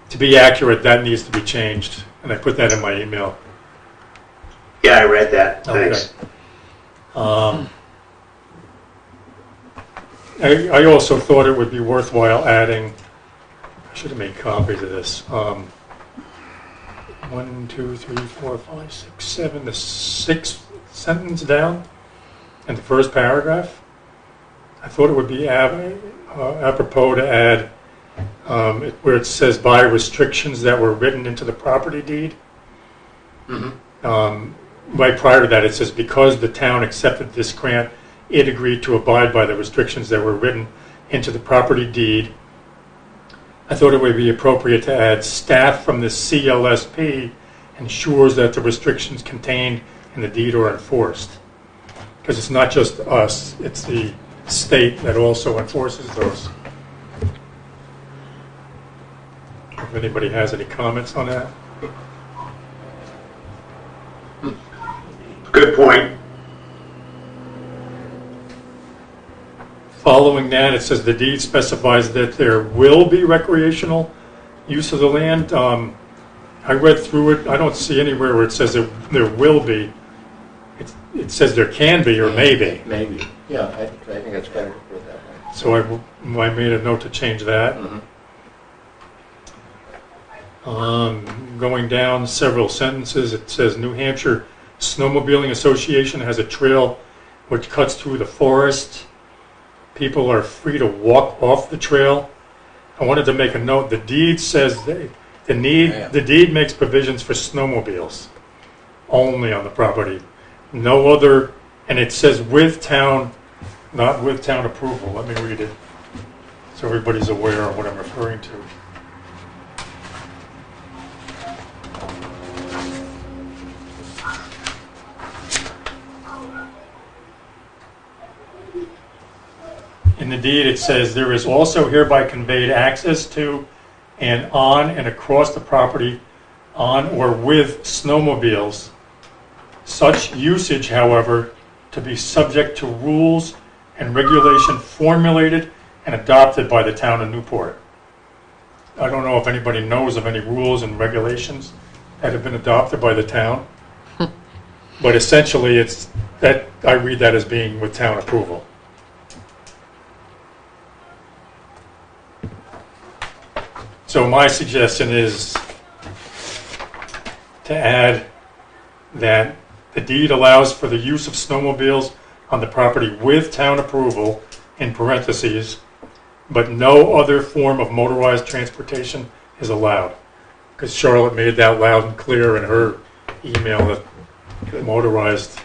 to be accurate, that needs to be changed. And I put that in my email. Yeah, I read that. Thanks. I also thought it would be worthwhile adding, I should have made copies of this. 1, 2, 3, 4, 5, 6, 7, the sixth sentence down in the first paragraph. I thought it would be apropos to add where it says by restrictions that were written into the property deed. Right prior to that, it says because the town accepted this grant, it agreed to abide by the restrictions that were written into the property deed. I thought it would be appropriate to add staff from the CLSP ensures that the restrictions contained in the deed are enforced. Because it's not just us, it's the state that also enforces those. If anybody has any comments on that? Good point. Following that, it says the deed specifies that there will be recreational use of the land. I read through it. I don't see anywhere where it says there will be. It says there can be or maybe. Maybe. Yeah, I think it's better to put it that way. So I made a note to change that. Going down several sentences, it says New Hampshire Snowmobiling Association has a trail which cuts through the forest. People are free to walk off the trail. I wanted to make a note. The deed says the deed makes provisions for snowmobiles only on the property. No other, and it says with town, not with town approval. Let me read it so everybody's aware of what I'm referring to. In the deed, it says, there is also hereby conveyed access to and on and across the property on or with snowmobiles. Such usage, however, to be subject to rules and regulation formulated and adopted by the town of Newport. I don't know if anybody knows of any rules and regulations that have been adopted by the town, but essentially it's that I read that as being with town approval. So my suggestion is to add that the deed allows for the use of snowmobiles on the property with town approval, in parentheses, but no other form of motorized transportation is allowed. Because Charlotte made that loud and clear in her email that motorized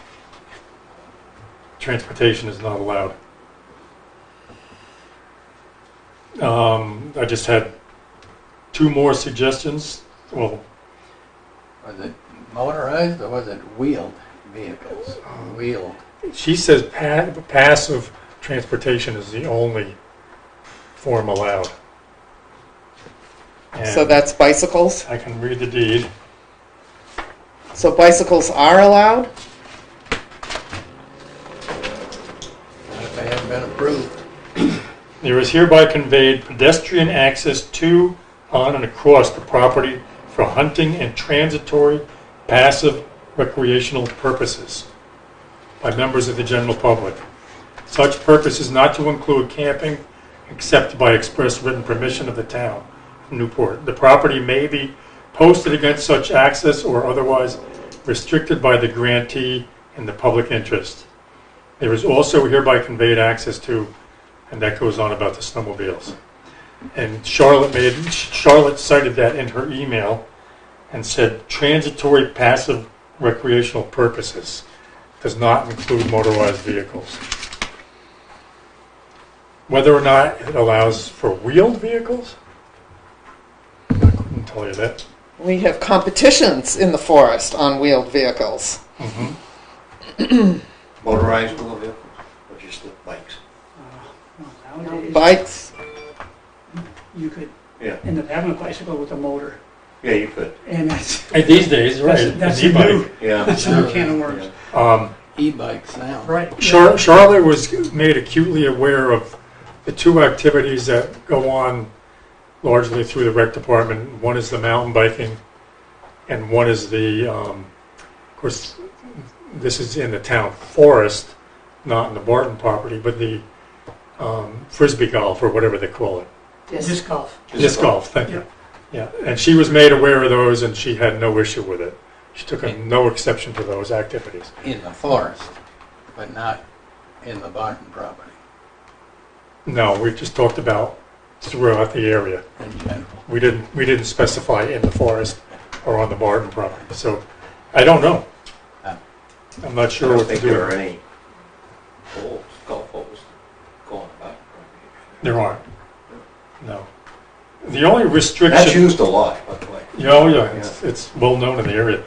transportation is not allowed. I just had two more suggestions. Well, Was it motorized or was it wheeled vehicles? Wheeled. she says passive transportation is the only form allowed. So And that's bicycles? I can read the deed. So bicycles are allowed? Not if they haven't been approved. There is hereby conveyed pedestrian access to, on, and across the property for hunting and transitory passive recreational purposes by members of the general public. Such purpose is not to include camping except by express written permission of the town of Newport. The property may be posted against such access or otherwise restricted by the grantee in the public interest. There is also hereby conveyed access to, and that goes on about the snowmobiles. And Charlotte cited that in her email and said transitory passive recreational purposes does not include motorized vehicles. Whether or not it allows for wheeled vehicles, I couldn't tell you that. We have competitions in the forest on wheeled vehicles. Motorized wheel vehicles or just the bikes? Nowadays, Bikes, you could Yeah. end up having a bicycle with a motor, Yeah, you could. and that's And these days, right, that's an a new, e-bike. Yeah. that's a new can of worms. E-bikes now. Right. Charlotte was made acutely aware of the two activities that go on largely through the rec department. One is the mountain biking, and one is the, of course, this is in the town forest, not in the Barton property, but the frisbee golf or whatever they call it. Disc golf. Disc golf, thank you. Yeah, and she was made aware of those, and she had no issue with it. She took no exception to those activities. In the forest, but not in the Barton property No, we just talked about throughout the area. in general. We didn't specify in the forest or on the Barton property. So I don't know. I'm not I sure don't what to think there are do. any holes, golf holes going about. There aren't. No. The only That's restriction. used a lot, by the way. Oh yeah, it's well known in the area.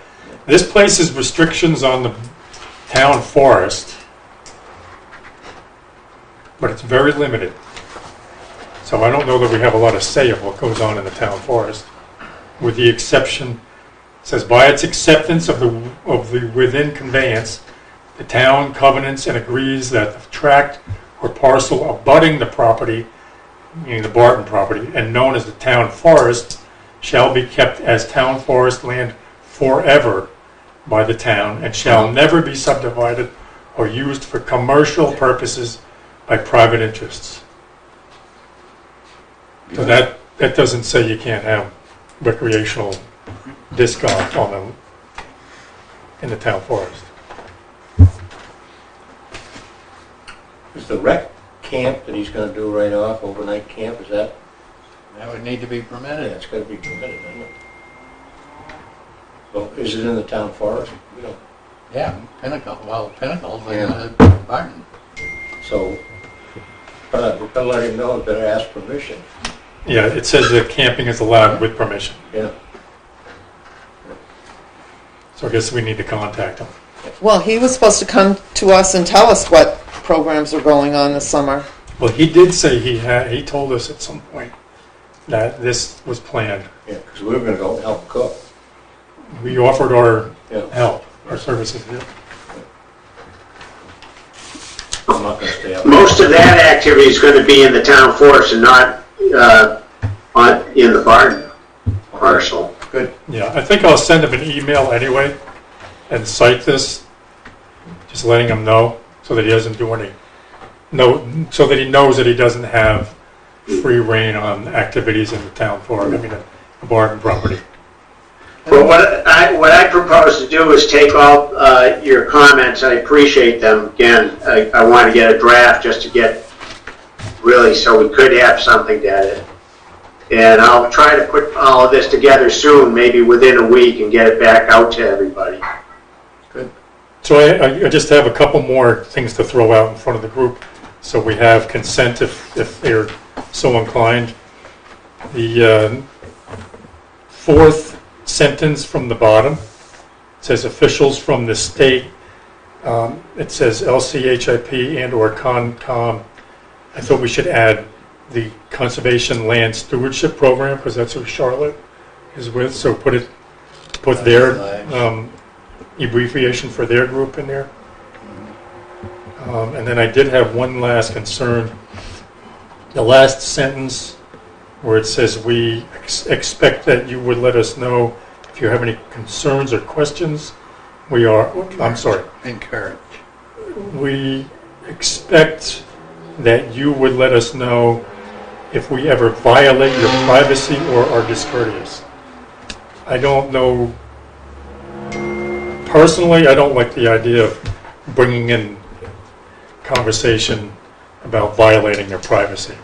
This places restrictions on the town forest, but it's very limited. So I don't know that we have a lot of say of what goes on in the town forest. with the exception, it says, by its acceptance of the within conveyance, the town covenants and agrees that the tract or parcel abutting the property, meaning the Barton property, and known as the town forest, shall be kept as town forest land forever by the town, and shall never be subdivided or used for commercial purposes by private interests. So that doesn't say you can't have recreational disc golf in the town forest. Is the rec camp that he's gonna do right off, overnight camp, is that, That would need to be yeah, permitted. it's gotta be permitted, isn't it? So, is it in the town forest? We don't, Yeah, Pinnacle's Yeah. Barton. so, we're gonna let him know, better ask permission, Yeah, it says that camping is allowed with permission. yeah. So I guess we need to contact him. Well, he was supposed to come to us and tell us what programs are going on this summer. Well, he did say he told us at some point that this was planned. Yeah, because we were gonna go help cook, We offered our yeah. help, our services. Yeah. I'm not gonna stay up. Most of that activity is going to be in the town forest and not in the Barton parcel. Good, Yeah, I think I'll send him an email anyway and cite this, just letting him know so that he doesn't do any, so that he knows that he doesn't have free reign on activities in the town forest, the Barton property. Well, what I propose to do is take all your comments. I appreciate them. Again, I want to get a draft just to get really so we could have something to edit. And I'll try to put all of this together soon, maybe within a week, and get it back out to everybody. good. So I just have a couple more things to throw out in front of the group, so we have consent if they're so inclined. The fourth sentence from the bottom says officials from the state. It says LCHIP and or CONCOM. I thought we should add the Conservation Land Stewardship Program, because that's who Charlotte is with. So put their abbreviation for their group in there. And then I did have one last concern. The last sentence where it says, we expect that you would let us know if you have any concerns or questions. Encourage. We expect that you would let us know if we ever violate your privacy or are discourteous. I don't know, personally, I don't like the idea of bringing in conversation about violating your privacy.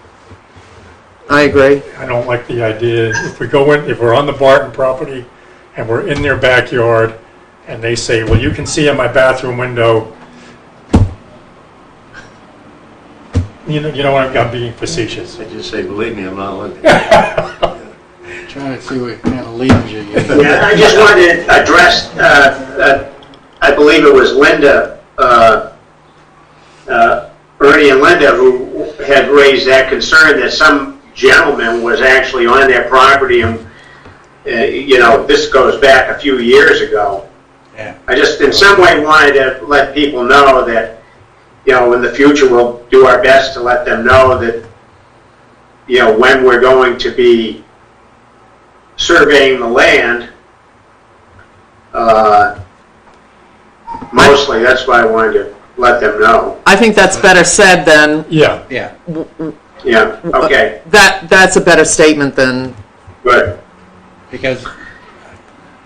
I agree. I don't like the idea, if we're on the Barton property and we're in their backyard and they say, well, you can see in my bathroom window, you know what, I'm being facetious. I just say, believe me, I'm not looking. Trying to see what kind of leads you get. Yeah, I just wanted to address, I believe it was Linda, Ernie and Linda, who had raised that concern that some gentleman was actually on their property, and this goes back a few years ago. Yeah. I just in some way wanted to let people know that, in the future we'll do our best to let them know that, when we're going to be surveying the land, mostly, that's why I wanted to let them know. I think that's better said than, Yeah. Yeah. Yeah, okay, that's a better statement than, good. Because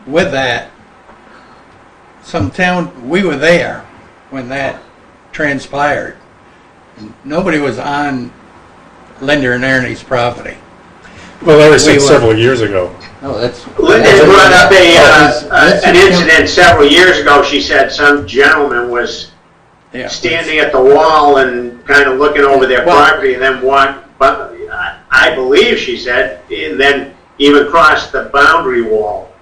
with that, we were there when that transpired. Nobody was on Linda and Ernie's property. Well, that was We were- several years ago. No, that's. Linda brought up This an is- incident several years ago. She said some gentleman was Yeah. standing at the wall and kind of looking over their Well- property and then walked, but I believe she said, and then even crossed the boundary wall.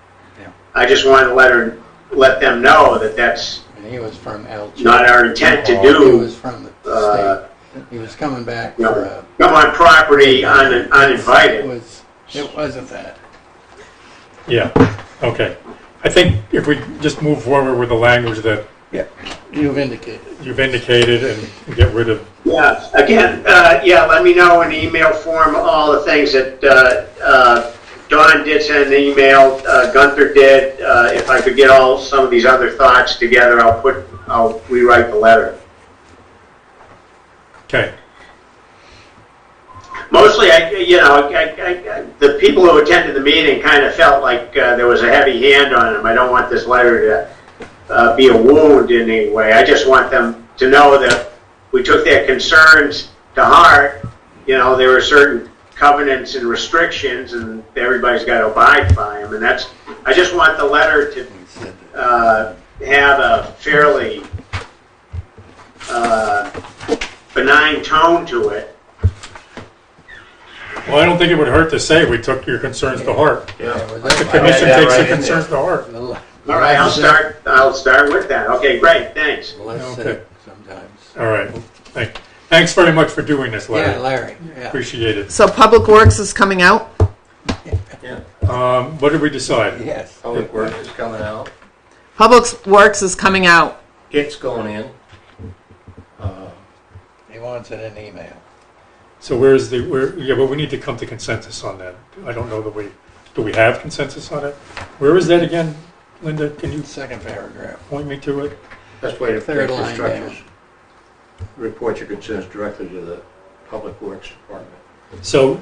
Yeah. I just wanted to let them know that that's And he was from El not our intent to He do. was from the state. He was coming back for Come on property It uninvited. wasn't that. Yeah, okay. I think if we just move forward with the language that You've indicated. you've indicated and get rid of, Yeah, again, let me know in email form all the things that Don did send an email, Gunther did. If I could get some of these other thoughts together, I'll rewrite the letter. okay. Mostly, the people who attended the meeting kind of felt like there was a heavy hand on them. I don't want this letter to be a wound in any way. I just want them to know that we took their concerns to heart. You know, there were certain covenants and restrictions, and everybody's got to abide by them. And I just want the letter to have a fairly benign tone to it. Well, I don't think it would hurt to say we took your concerns to heart. Yeah. The commission takes your concerns to heart. All right, I'll start with that. Okay, great, thanks. Okay. Sometimes. All right. Thanks very much for doing this, Yeah, Larry. Larry. Yeah. Appreciate it. So Public Works is coming out? Yeah. What did we decide? Yes. Public Works is coming out. Public Works is coming out. It's going in. He wants it in email. So but we need to come to consensus on that. I don't know do we have consensus on it? Where is that again, Linda? Can you Second paragraph. point me to it? Best way to Third protect the line structures. down. Report your concerns directly to the Public Works Department. So,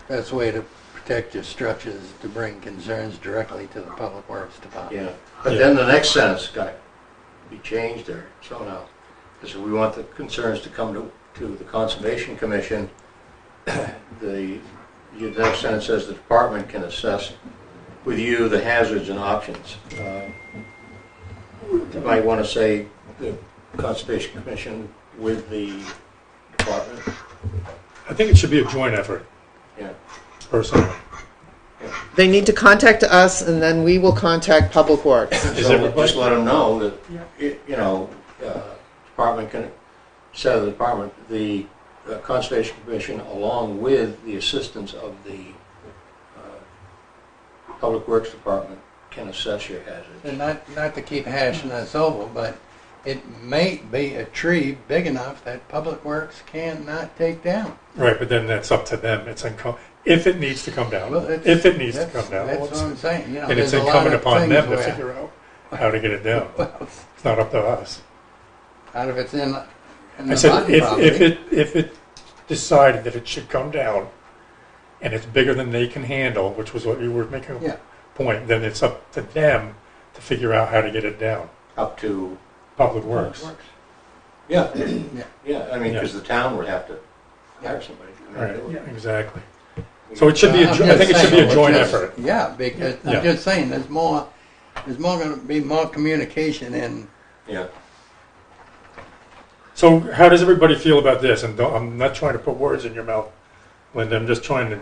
Best way to protect your structures is to bring concerns directly to the Public Works Department. Yeah. But then the next sentence got to be changed there. So now, because we want the concerns to come to the Conservation Commission, the next sentence says the department can assess with you the hazards and options. You might want to say the Conservation Commission with the department. I think it should be a joint effort, Yeah. personally. They need to contact us, and then we will contact Public Works. Is So everybody- just let them know that, department can, instead of the department, the Conservation Commission, along with the assistance of the Public Works Department, can assess your hazards. And not to keep hashing this over, but it may be a tree big enough that Public Works cannot take down. Right, but then that's up to them. If it needs to come down. Well, it's- If it needs to come down. That's what I'm saying. You know, And it's there's a lot incumbent of upon things them to where- figure out how to get it down. Well, It's not up to us. out of it's in the I said, bottom property. if it decided that it should come down, and it's bigger than they can handle, which was what you were making Yeah. a point, then it's up to them to figure out how to get it down. Up to, Public Works. yeah, Yeah. yeah, I mean, Yeah. because the town would have to hire somebody to come in and do Right, it. exactly. So it should be, I'm I just think it should be a saying, joint just- effort. Yeah, because Yeah. I'm just saying, there's going to be more communication in. Yeah. So how does everybody feel about this? And I'm not trying to put words in your mouth, Linda. I'm just trying to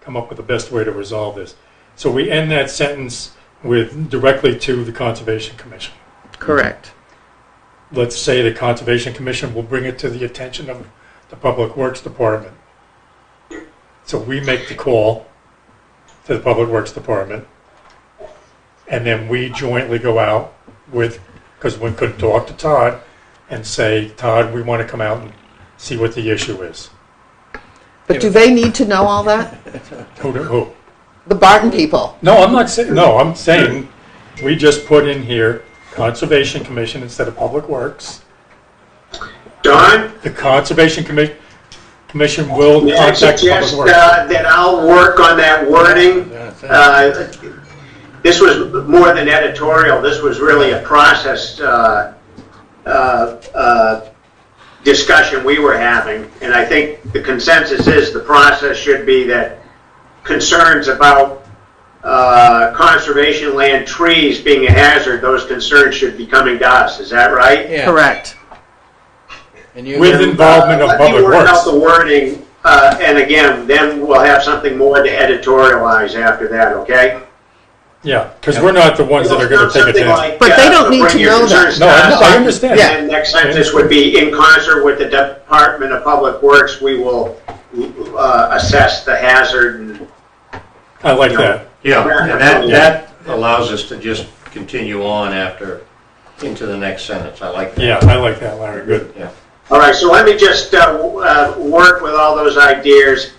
come up with the best way to resolve this. So we end that sentence with directly to the Conservation Commission. Correct. Let's say the Conservation Commission will bring it to the attention of the Public Works Department. So we make the call to the Public Works Department, and then we jointly go out with, because we could talk to Todd and say, Todd, we want to come out and see what the issue is. But do they need to know all that? Who? The Barton people? No, I'm not saying, no, I'm saying we just put in here Conservation Commission instead of Public Works. Don? The Conservation Commission will May I contact Public suggest Works. that I'll work on that wording? This was more than editorial. This was really a process discussion we were having. And I think the consensus is the process should be that concerns about conservation land trees being a hazard, those concerns should be coming to us. Is that right? Yeah. Correct. And you With involvement of Public Let me work out Works. the wording, and again, then we'll have something more to editorialize after that, okay? Yeah, because we're not the ones that are going to take it Something down. like, But they don't need bring to your know that. concerns No, to I us. understand. Yeah. And next sentence would be, in concert with the Department of Public Works, we will assess the hazard and I like that. Yeah, and that allows us to just continue on into the next sentence. I like that. Yeah, I like that, Larry, good. Yeah. All right, so let me just work with all those ideas,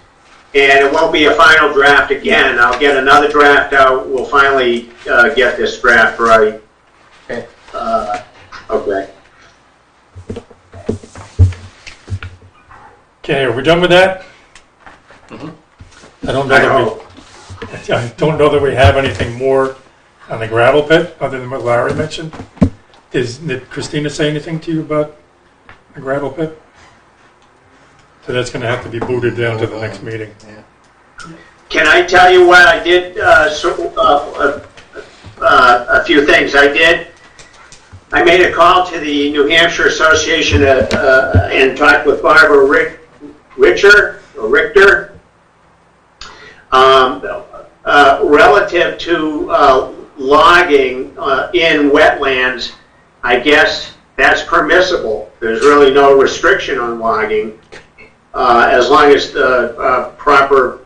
and it won't be a final draft again. I'll get another draft out. We'll finally get this draft right. Okay. Okay. Okay, are we done with that? Mm-hmm. I don't know I that hope. I don't know that we have anything more on the gravel pit other than what Larry mentioned. Did Christina say anything to you about the gravel pit? So that's going to have to be booted down to the next meeting. Yeah. Can I tell you what I did? A few things I did. I made a call to the New Hampshire Association and talked with Barbara Richter relative to logging in wetlands. I guess that's permissible. There's really no restriction on logging as long as the proper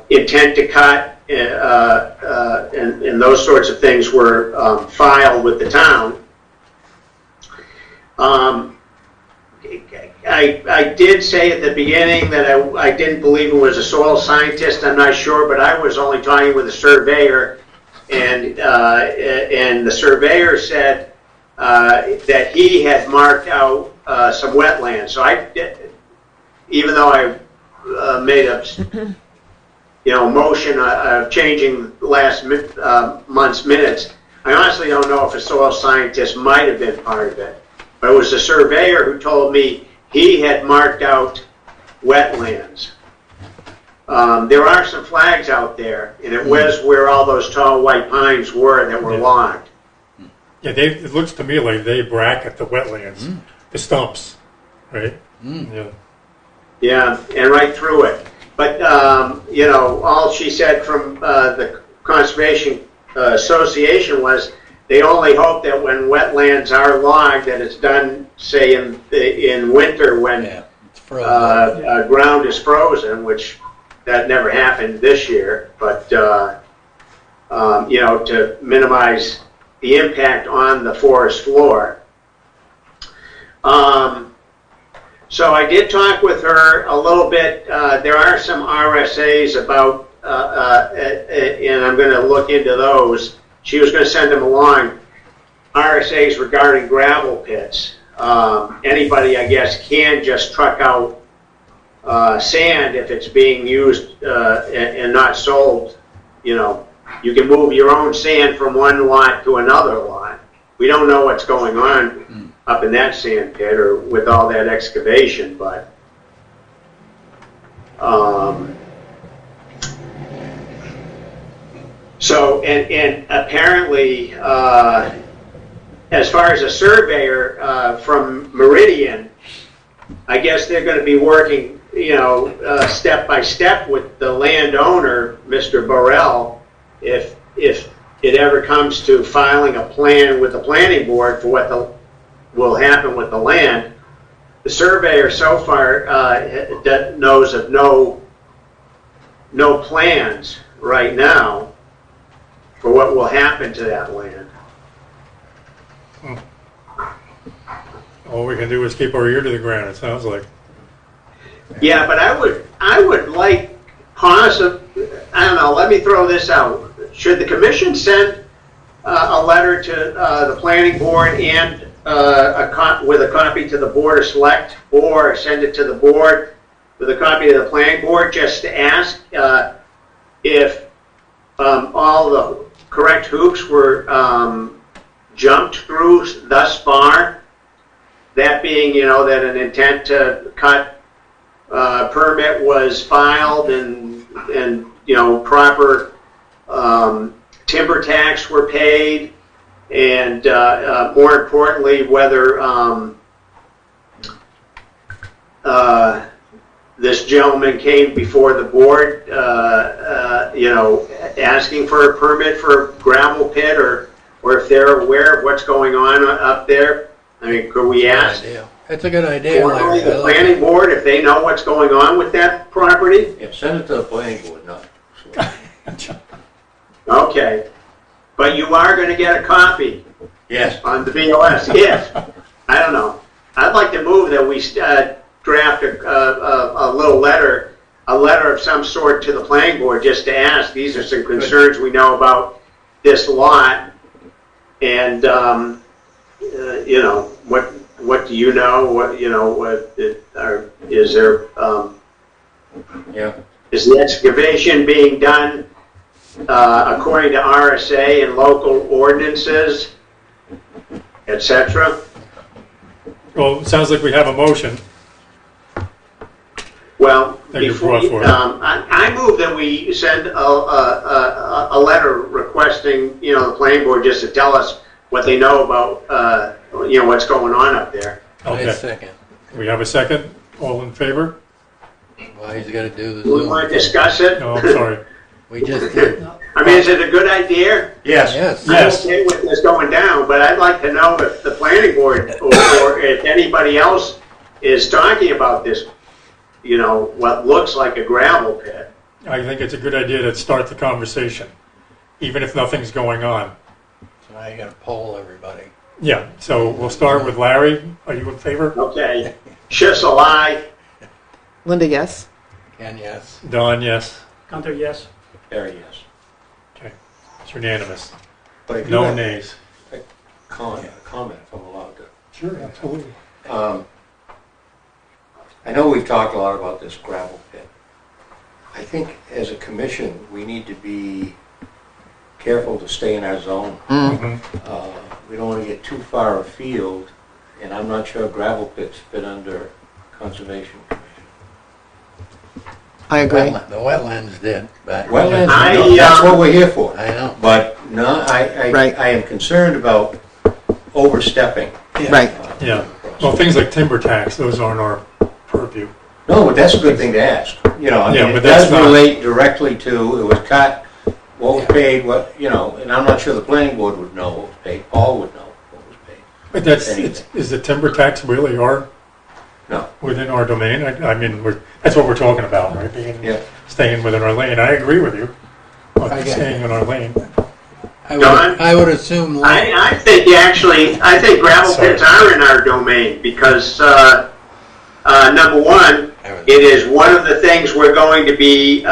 intent to cut and those sorts of things were filed with the town. I did say at the beginning that I didn't believe it was a soil scientist. I'm not sure, but I was only talking with a surveyor, and the surveyor said that he had marked out some wetlands. So even though I made a motion of changing last month's minutes, I honestly don't know if a soil scientist might have been part of it. But it was a surveyor who told me he had marked out wetlands. There are some flags out there, and it was where all those tall white pines were that were logged. Yeah, it looks to me like they bracket the wetlands, the stumps, right? Yeah. Yeah, and right through it. But, all she said from the Conservation Association was they only hope that when wetlands are logged, that it's done, say, in winter when It's frozen. ground is frozen, which that never happened this year. But, to minimize the impact on the forest floor. So I did talk with her a little bit. There are some RSAs about, and I'm going to look into those. She was going to send them along, RSAs regarding gravel pits. Anybody, I guess, can just truck out sand if it's being used and not sold. You can move your own sand from one lot to another lot. We don't know what's going on up in that sand pit or with all that excavation, but so and apparently as far as a surveyor from Meridian, I guess they're going to be working step by step with the landowner, Mr. Burrell, if it ever comes to filing a plan with the planning board for what will happen with the land. The surveyor so far knows of no plans right now for what will happen to that land. All we can do is keep our ear to the ground, it sounds like. Yeah, but I would like I don't know, let me throw this out. Should the commission send a letter to the planning board and with a copy to the board of select, or send it to the board with a copy to the planning board just to ask if all the correct hoops were jumped through thus far? That being, that an intent to cut permit was filed and proper timber tax were paid, and more importantly, whether this gentleman came before the board, asking for a permit for a gravel pit, or if they're aware of what's going on up there. I mean, could we ask That's a good idea, formally Larry. the planning board if they know what's going on with that property? Yeah, send it to the planning board, not. Okay. But you are going to get a copy Yes. on the BOS, yes. I don't know. I'd like to move that we draft a little letter, a letter of some sort to the planning board just to ask, these are some concerns we know about this lot. And, you know, what do you know? What, you know, is there, Yeah. is the excavation being done according to RSA and local ordinances, etc.? Well, it sounds like we have a motion. Well, That you before brought forward. I move that we send a letter requesting, you know, the planning board just to tell us what they know about, you know, what's going on up there. Wait a Okay. second. We have a second. All in favor? Well, he's got to do the Do we want to Zoom. discuss it? No, I'm sorry. We just did. I mean, is it a good idea? Yes. Yes. Yes. I'm okay with this going down, but I'd like to know if the planning board or if anybody else is talking about this, you know, what looks like a gravel pit. I think it's a good idea to start the conversation, even if nothing's going on. So now you got to poll everybody. Yeah, so we'll start with Larry. Are you in favor? Okay. Schissel, aye. Linda, yes? Ken, yes. Don, yes. Gunther, yes. Very yes. Okay, it's unanimous. But if you No have nays. a comment, if I'm allowed to. Sure, absolutely. I know we've talked a lot about this gravel pit. I think as a commission, we need to be careful to stay in our zone. Mhm. We don't want to get too far afield, and I'm not sure gravel pits fit under conservation. I agree. The wetlands did, but Wetlands, I, that's what we're here for. I know. But no, Right. I am concerned about overstepping. Right. Yeah. Well, things like timber tax, those aren't our purview. No, but that's a good thing to ask. You know, I Yeah, mean, but it that's does not- relate directly to, it was cut, what was paid, what, you know, and I'm not sure the planning board would know what was paid. Paul would know what was paid. But that's, Anything. is the timber tax really No. within our domain? I mean, that's what we're talking about, right? Yeah. Staying within our lane. I agree with you. on I get it. Staying in our lane. Don? I would assume. I think actually, I think gravel Sorry. pits are in our domain because, number one, it is one of the things we're going to be,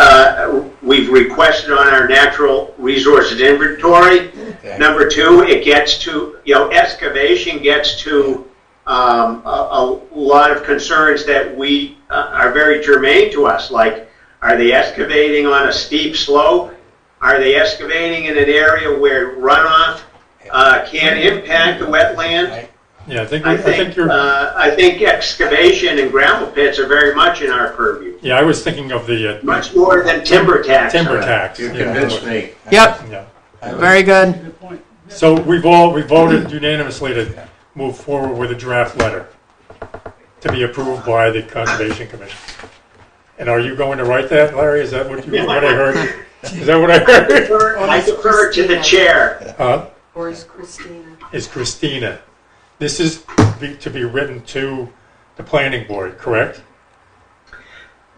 we've requested on our natural resources inventory. Okay. Number two, it gets to, you know, excavation gets to a lot of concerns that we are very germane to us, like, are they excavating on a steep slope? Are they excavating in an area where runoff can impact the wetland? Yeah, I think I think you're. I think excavation and gravel pits are very much in our purview, Yeah, I was thinking of the much more than timber tax. timber tax. You yeah. convinced me. Yep. Yeah. Very good. Good point. So we voted unanimously to move forward with a draft letter to be approved by the Conservation Commission. And are you going to write that, Larry? Is that what I heard? Is that what I heard? I defer to the chair. Or is Christina? Is Christina. This is to be written to the planning board, correct?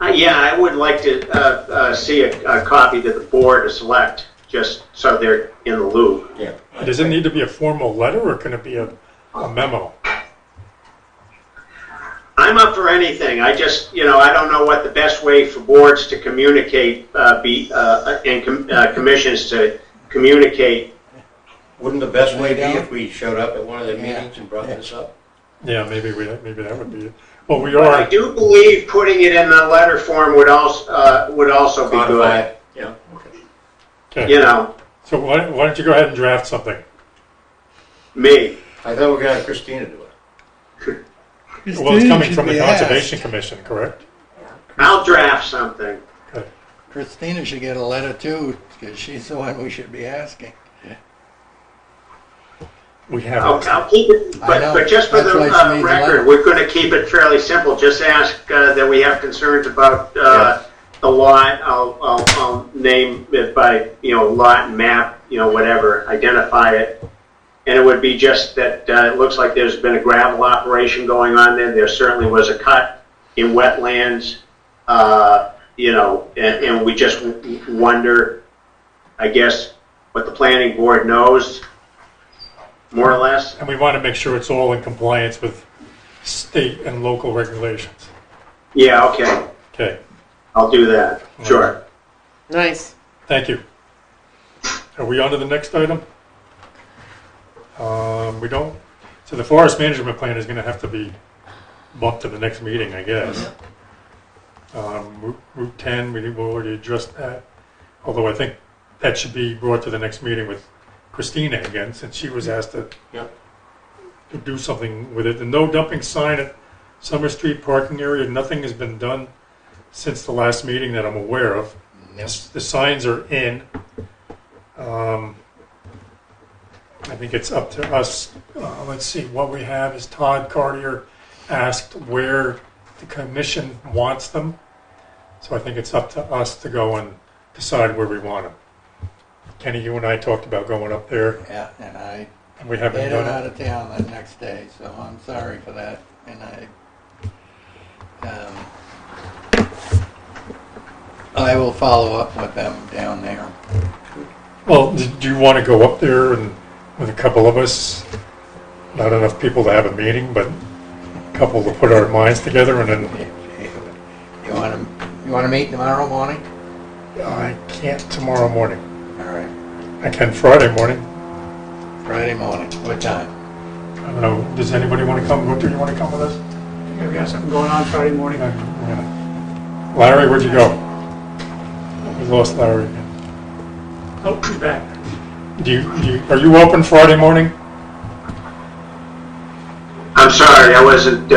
Yeah, I would like to see a copy to the board to select, just so they're in the loop. Yeah. Does it need to be a formal letter, or can it be a memo? I'm up for anything. I just, you know, I don't know what the best way for boards to communicate and commissions to communicate. Wouldn't the best way be if we showed up at one of the meetings and brought this up? Yeah, maybe that would be it. Well, we But I are. do believe putting it in the letter form would also be Codify good. it, yeah. Okay. You know, So why don't you go ahead and draft something? me. I thought we were going to have Christina do it. Well, it's coming from the Conservation Commission, correct? I'll draft something. Okay. Christina should get a letter too, because she's the one we should be asking. We have. I'll keep it, I know. but just for That's the why she needs a record, letter. we're going to keep it fairly simple. Just ask that we have concerns about the lot. I'll name it by, you know, lot and map, you know, whatever, identify it. And it would be just that it looks like there's been a gravel operation going on there. There certainly was a cut in wetlands, you know, and we just wonder I guess, what the planning board knows, more or less. And we want to make sure it's all in compliance with state and local regulations. Yeah, okay. Okay, I'll do that. Sure. Nice. thank you. Are we on to the next item? We don't, so the forest management plan is going to have to be bumped to the next meeting, I guess. Route 10, we already addressed that, although I think that should be brought to the next meeting with Christina again, since she was asked to do something with it. The no dumping sign at Summer Street parking area, nothing has been done since the last meeting that I'm aware of. The signs are in. I think it's up to us. Let's see, what we have is Todd Cartier asked where the commission wants them. So I think it's up to us to go and decide where we want them. Kenny, you and I talked about going up there, Yeah, and and we haven't headed done out it. of town the next day, so I'm sorry for that. And I will follow up with them down there. Well, do you want to go up there and with a couple of us? Not enough people to have a meeting, but a couple to put our minds together, and then You want to meet tomorrow morning? I can't tomorrow morning. All right, I can Friday morning. Friday morning. What time? I don't know. Does anybody want to come? Victor, you want to come with us? Yeah, we got something going on Friday morning. Yeah. Larry, where'd you go? We lost Larry again. Oh, he's back. Are you open Friday morning? I'm sorry, I wasn't,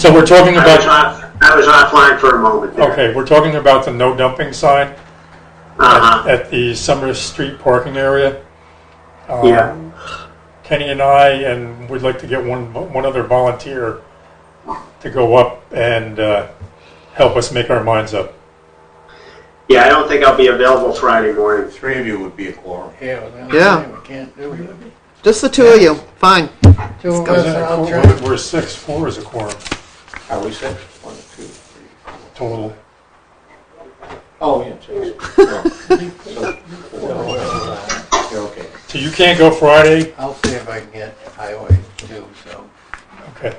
So we're talking about. I was offline for a moment there. Okay, we're talking about the no dumping sign Uh-huh. at the Summer Street parking area. Yeah. Kenny and I, we'd like to get one other volunteer to go up and help us make our minds up. Yeah, I don't think I'll be available Friday morning. 3 of you would be a quorum. Yeah. Yeah. We can't do it. Just the two of you. Fine. Two of go. us, I'll try. We're 6, 4 is a quorum Are we 6? 1, 2, 3. total. Oh, yeah, 6. No. So, 4. You're okay. So you can't go Friday? I'll see if I can get highway too, so. Okay.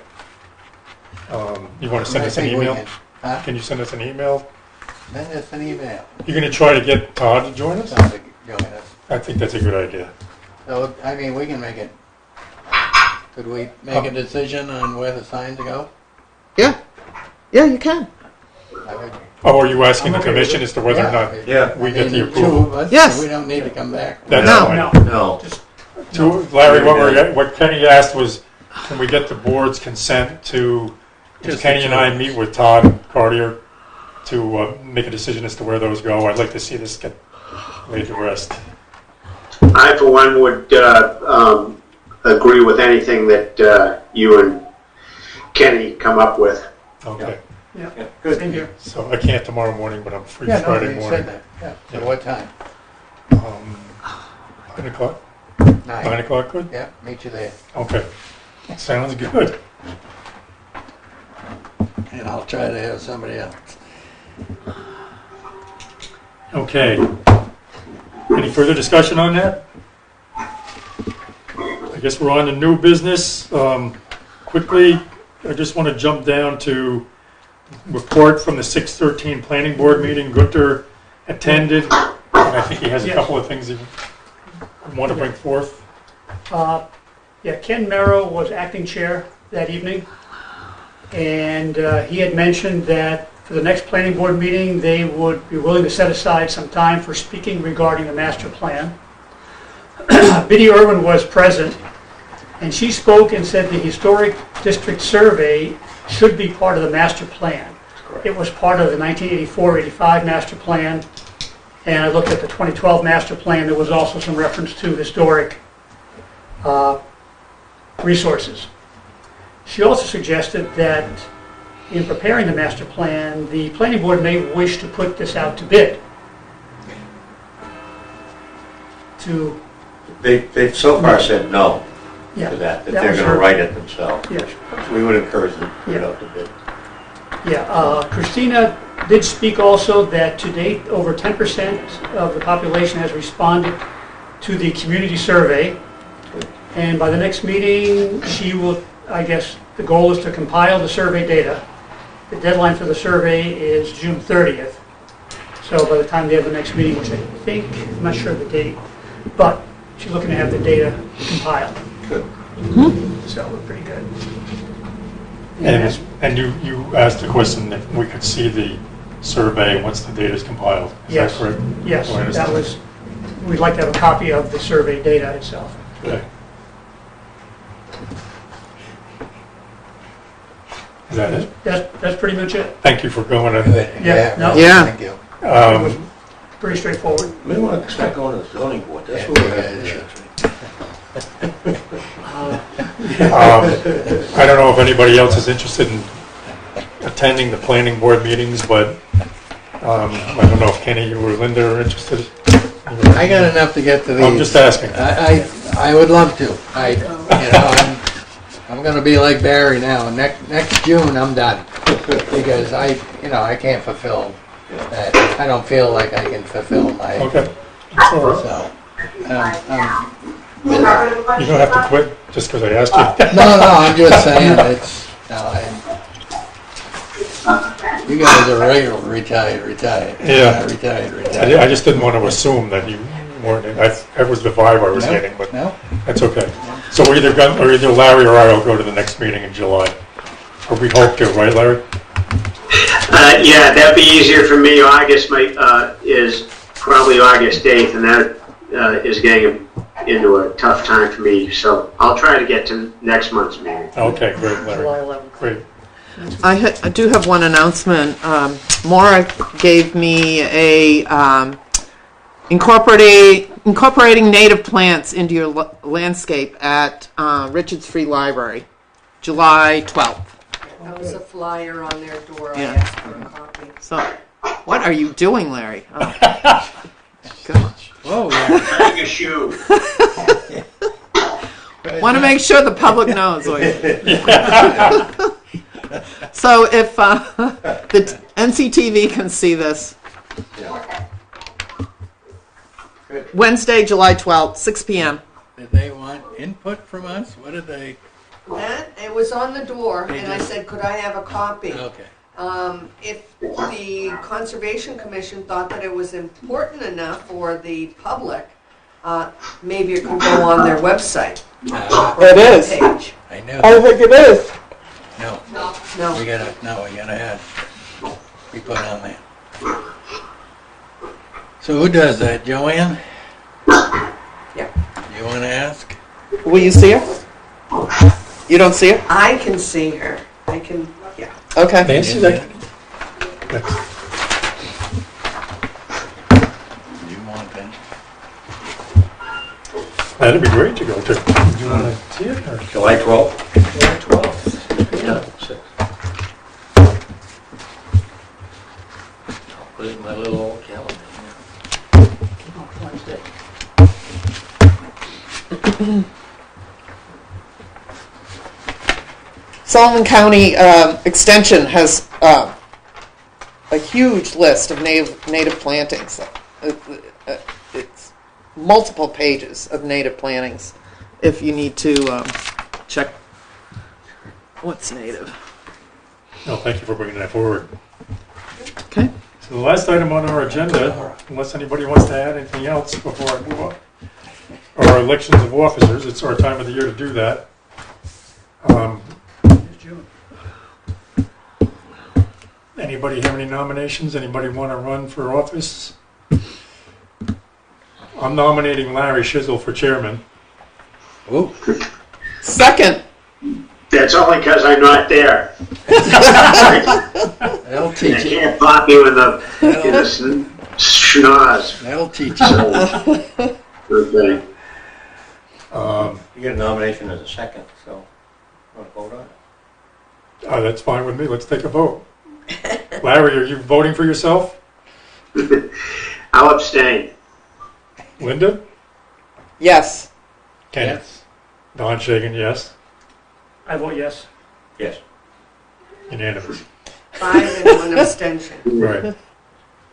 You want to send I us an think we email? can- Huh? Can you send us an email? Send us an email. You're going to try to get Todd to join us? Sounds like join us. I think that's a good idea. So, I mean, we can make it, could we make a decision on where the signs go? Yeah. Yeah, you can. I would- Oh, are you asking the I'm okay with commission it. as to whether or not Yeah. we I get the mean, approval? Two of us, Yes. so we don't need to come back. That's No. fine. No. Larry, what Kenny asked was, can we get the board's consent to, Just Kenny the and two I of us. meet with Todd Cartier to make a decision as to where those go? I'd like to see this get laid to rest. I, for one, would agree with anything that you and Kenny come up with. Okay. Yeah, Yeah, good. same here. So I can't tomorrow morning, but I'm free Yeah, no, Friday you morning. said that. Yeah. So what time? 9 o'clock? 9 9. o'clock, good? Yeah, meet you there. Okay. Sounds good. And I'll try to have somebody else. Okay. Any further discussion on that? I guess we're on to new business. Quickly, I just want to jump down to report from the 6/13 planning board meeting. Gunter attended, and I think he has a Yes. couple of things he want to bring forth. Yeah, Ken Merrow was acting chair that evening, and he had mentioned that for the next planning board meeting, they would be willing to set aside some time for speaking regarding the master plan. Biddy Irwin was present, and she spoke and said the historic district survey should be part of the master plan. It was part of the 1984-85 master plan, and I looked at the 2012 master plan. There was also some reference to historic resources. She also suggested that in preparing the master plan, the planning board may wish to put this out to bid. To, They've so far said no yeah. to that that they're was going to her- write it themselves. Yeah. So we would encourage them to put it Yeah. out to bid. Yeah, Christina did speak also that to date, over 10% of the population has responded to the community survey. And by the next meeting, she will, I guess, the goal is to compile the survey data. The deadline for the survey is June 30th. So by the time they have the next meeting, which I think, I'm not sure of the date, but she's looking to have the data compiled. Good. So we're pretty good. And you asked the question if we could see the survey once the data is compiled. Is Yes. that correct? Yes, Do I that understand? was, we'd like to have a copy of the survey data itself. Okay. Is that it? That's pretty much it. Thank you for going. Good. Yeah, no. Yeah. Thank you. It was pretty straightforward. We want to start going to the zoning board, that's what we're having. I don't know if anybody else is interested in attending the planning board meetings, but I don't know if Kenny or Linda are interested. I got enough to get to these. I'm just asking. I would love to. I'm going to be like Barry now. Next June, I'm done because I can't fulfill that. I don't feel like I can fulfill my. Okay. That's all right. So, You don't have to quit just because I asked you. no, I'm just saying it's. You guys are real retired. Yeah. Retired. I just didn't want to assume that you weren't. That was the vibe I was getting, but No. that's okay. So either Larry or I will go to the next meeting in July. Or we hope to, right, Larry? Yeah, that'd be easier for me. August is probably August 8th, and that is getting into a tough time for me. So I'll try to get to next month's meeting. Okay, great, Larry. July 11th. Great. I do have one announcement. Maura gave me a incorporating native plants into your landscape at Richards Free Library, July 12th. That was a flyer on their door. I Yeah. asked for a copy. So, what are you doing, Larry? Oh. Good. Whoa, yeah. Take a shoe. Want to make sure the public knows. So if the NCTV can see this, Wednesday, July 12th, 6 p.m. Did they want input from us? What did they? That, it was on the door, and I said, could I have a copy? Okay. If the Conservation Commission thought that it was important enough for the public, maybe it could go on their website. It is. Page. I knew. think it is. No. No. We gotta have. We put on there. So who does that, Joanne? Yeah. You want to ask? Will you see her? You don't see her? I can see her. I can, yeah. Okay. Nancy, You want that? that'd be great to go to. Do you want to see it? Or? July 12th? July 12th. Yeah. 6. I'll put it in my little old calendar. Wednesday. Sullivan County Extension has a huge list of native plantings. It's multiple pages of native plantings. If you need to check what's native. No, thank you for bringing that forward. Okay. So the last item on our agenda, unless anybody wants to add anything else before I move on, are elections of officers. It's our time of the year to do that. June. Anybody have any nominations? Anybody want to run for office? I'm nominating Larry Shizzle for chairman. Ooh. Second. That's only because I'm not there. That'll I teach you. can't pop you in the schnoz. That'll teach you. Okay. You get a nomination as a second, so want to vote on it? That's fine with me. Let's take a vote. Larry, are you voting for yourself? I'll abstain. Linda? Yes. Kenny? Yes. Don Shagan, yes. I vote yes. Yes. Unanimous. 5 and 1 abstention. Right.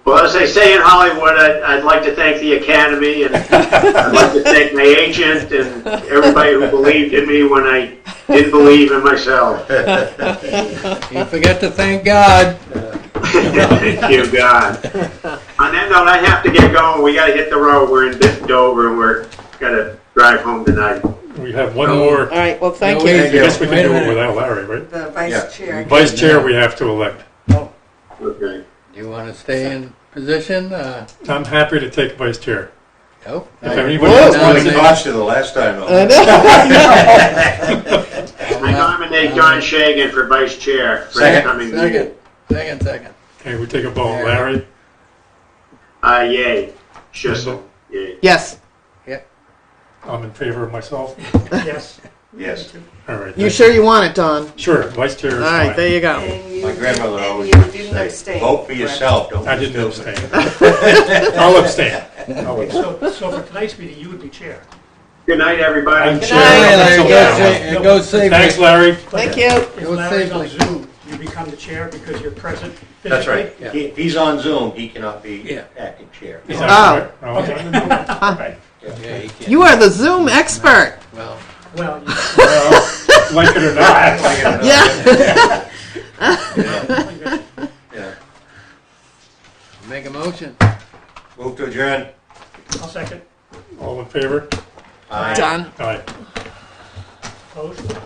Well, as they say in Hollywood, I'd like to thank the Academy, and I'd like to thank my agent and everybody who believed in me when I didn't believe in myself. You forget to thank God. Thank you, God. On that note, I have to get going. We got to hit the road. We're in Dover, and we're got to drive home tonight. We have one more. All right, well, thank No, you. I guess we Wait a can do it minute. without Larry, right? The vice Yeah. chair. Vice chair, we have to elect. Okay. Do you want to stay in position? I'm happy to take vice chair. Nope. If anybody Whoa. else Well, wants you to, lost you the last time, though. I know. I nominate John Shagan for vice chair for the coming meeting. Second. okay, we take a vote. Larry? Yay. Schissel. Yay. Yes, I'm in favor of myself. Yes. Yes. All right. you sure you want it, Don? Sure, vice chair is All right, there fine. you go. And you, My grandmother and always you used to didn't say, abstain. vote for yourself, don't I be didn't stupid. abstain. I'll abstain. Okay, so for tonight's meeting, you would be chair. Good night, everybody. I'm Good chair. night. until Larry, now. go safely. Thanks, Larry. Thank you. If Go Larry's on safely. Zoom, you become the chair because you're present physically? That's right. Yeah. If he's on Zoom, he cannot be Yeah. acting chair. Is Oh. that right? Okay. Okay. Yeah, you can't. You are the Zoom expert. Well, Well, Well, like it or not. Yeah. Yeah. make a motion. Move to adjourn. I'll second. All in favor? Aye. Done. Aye. Opposed?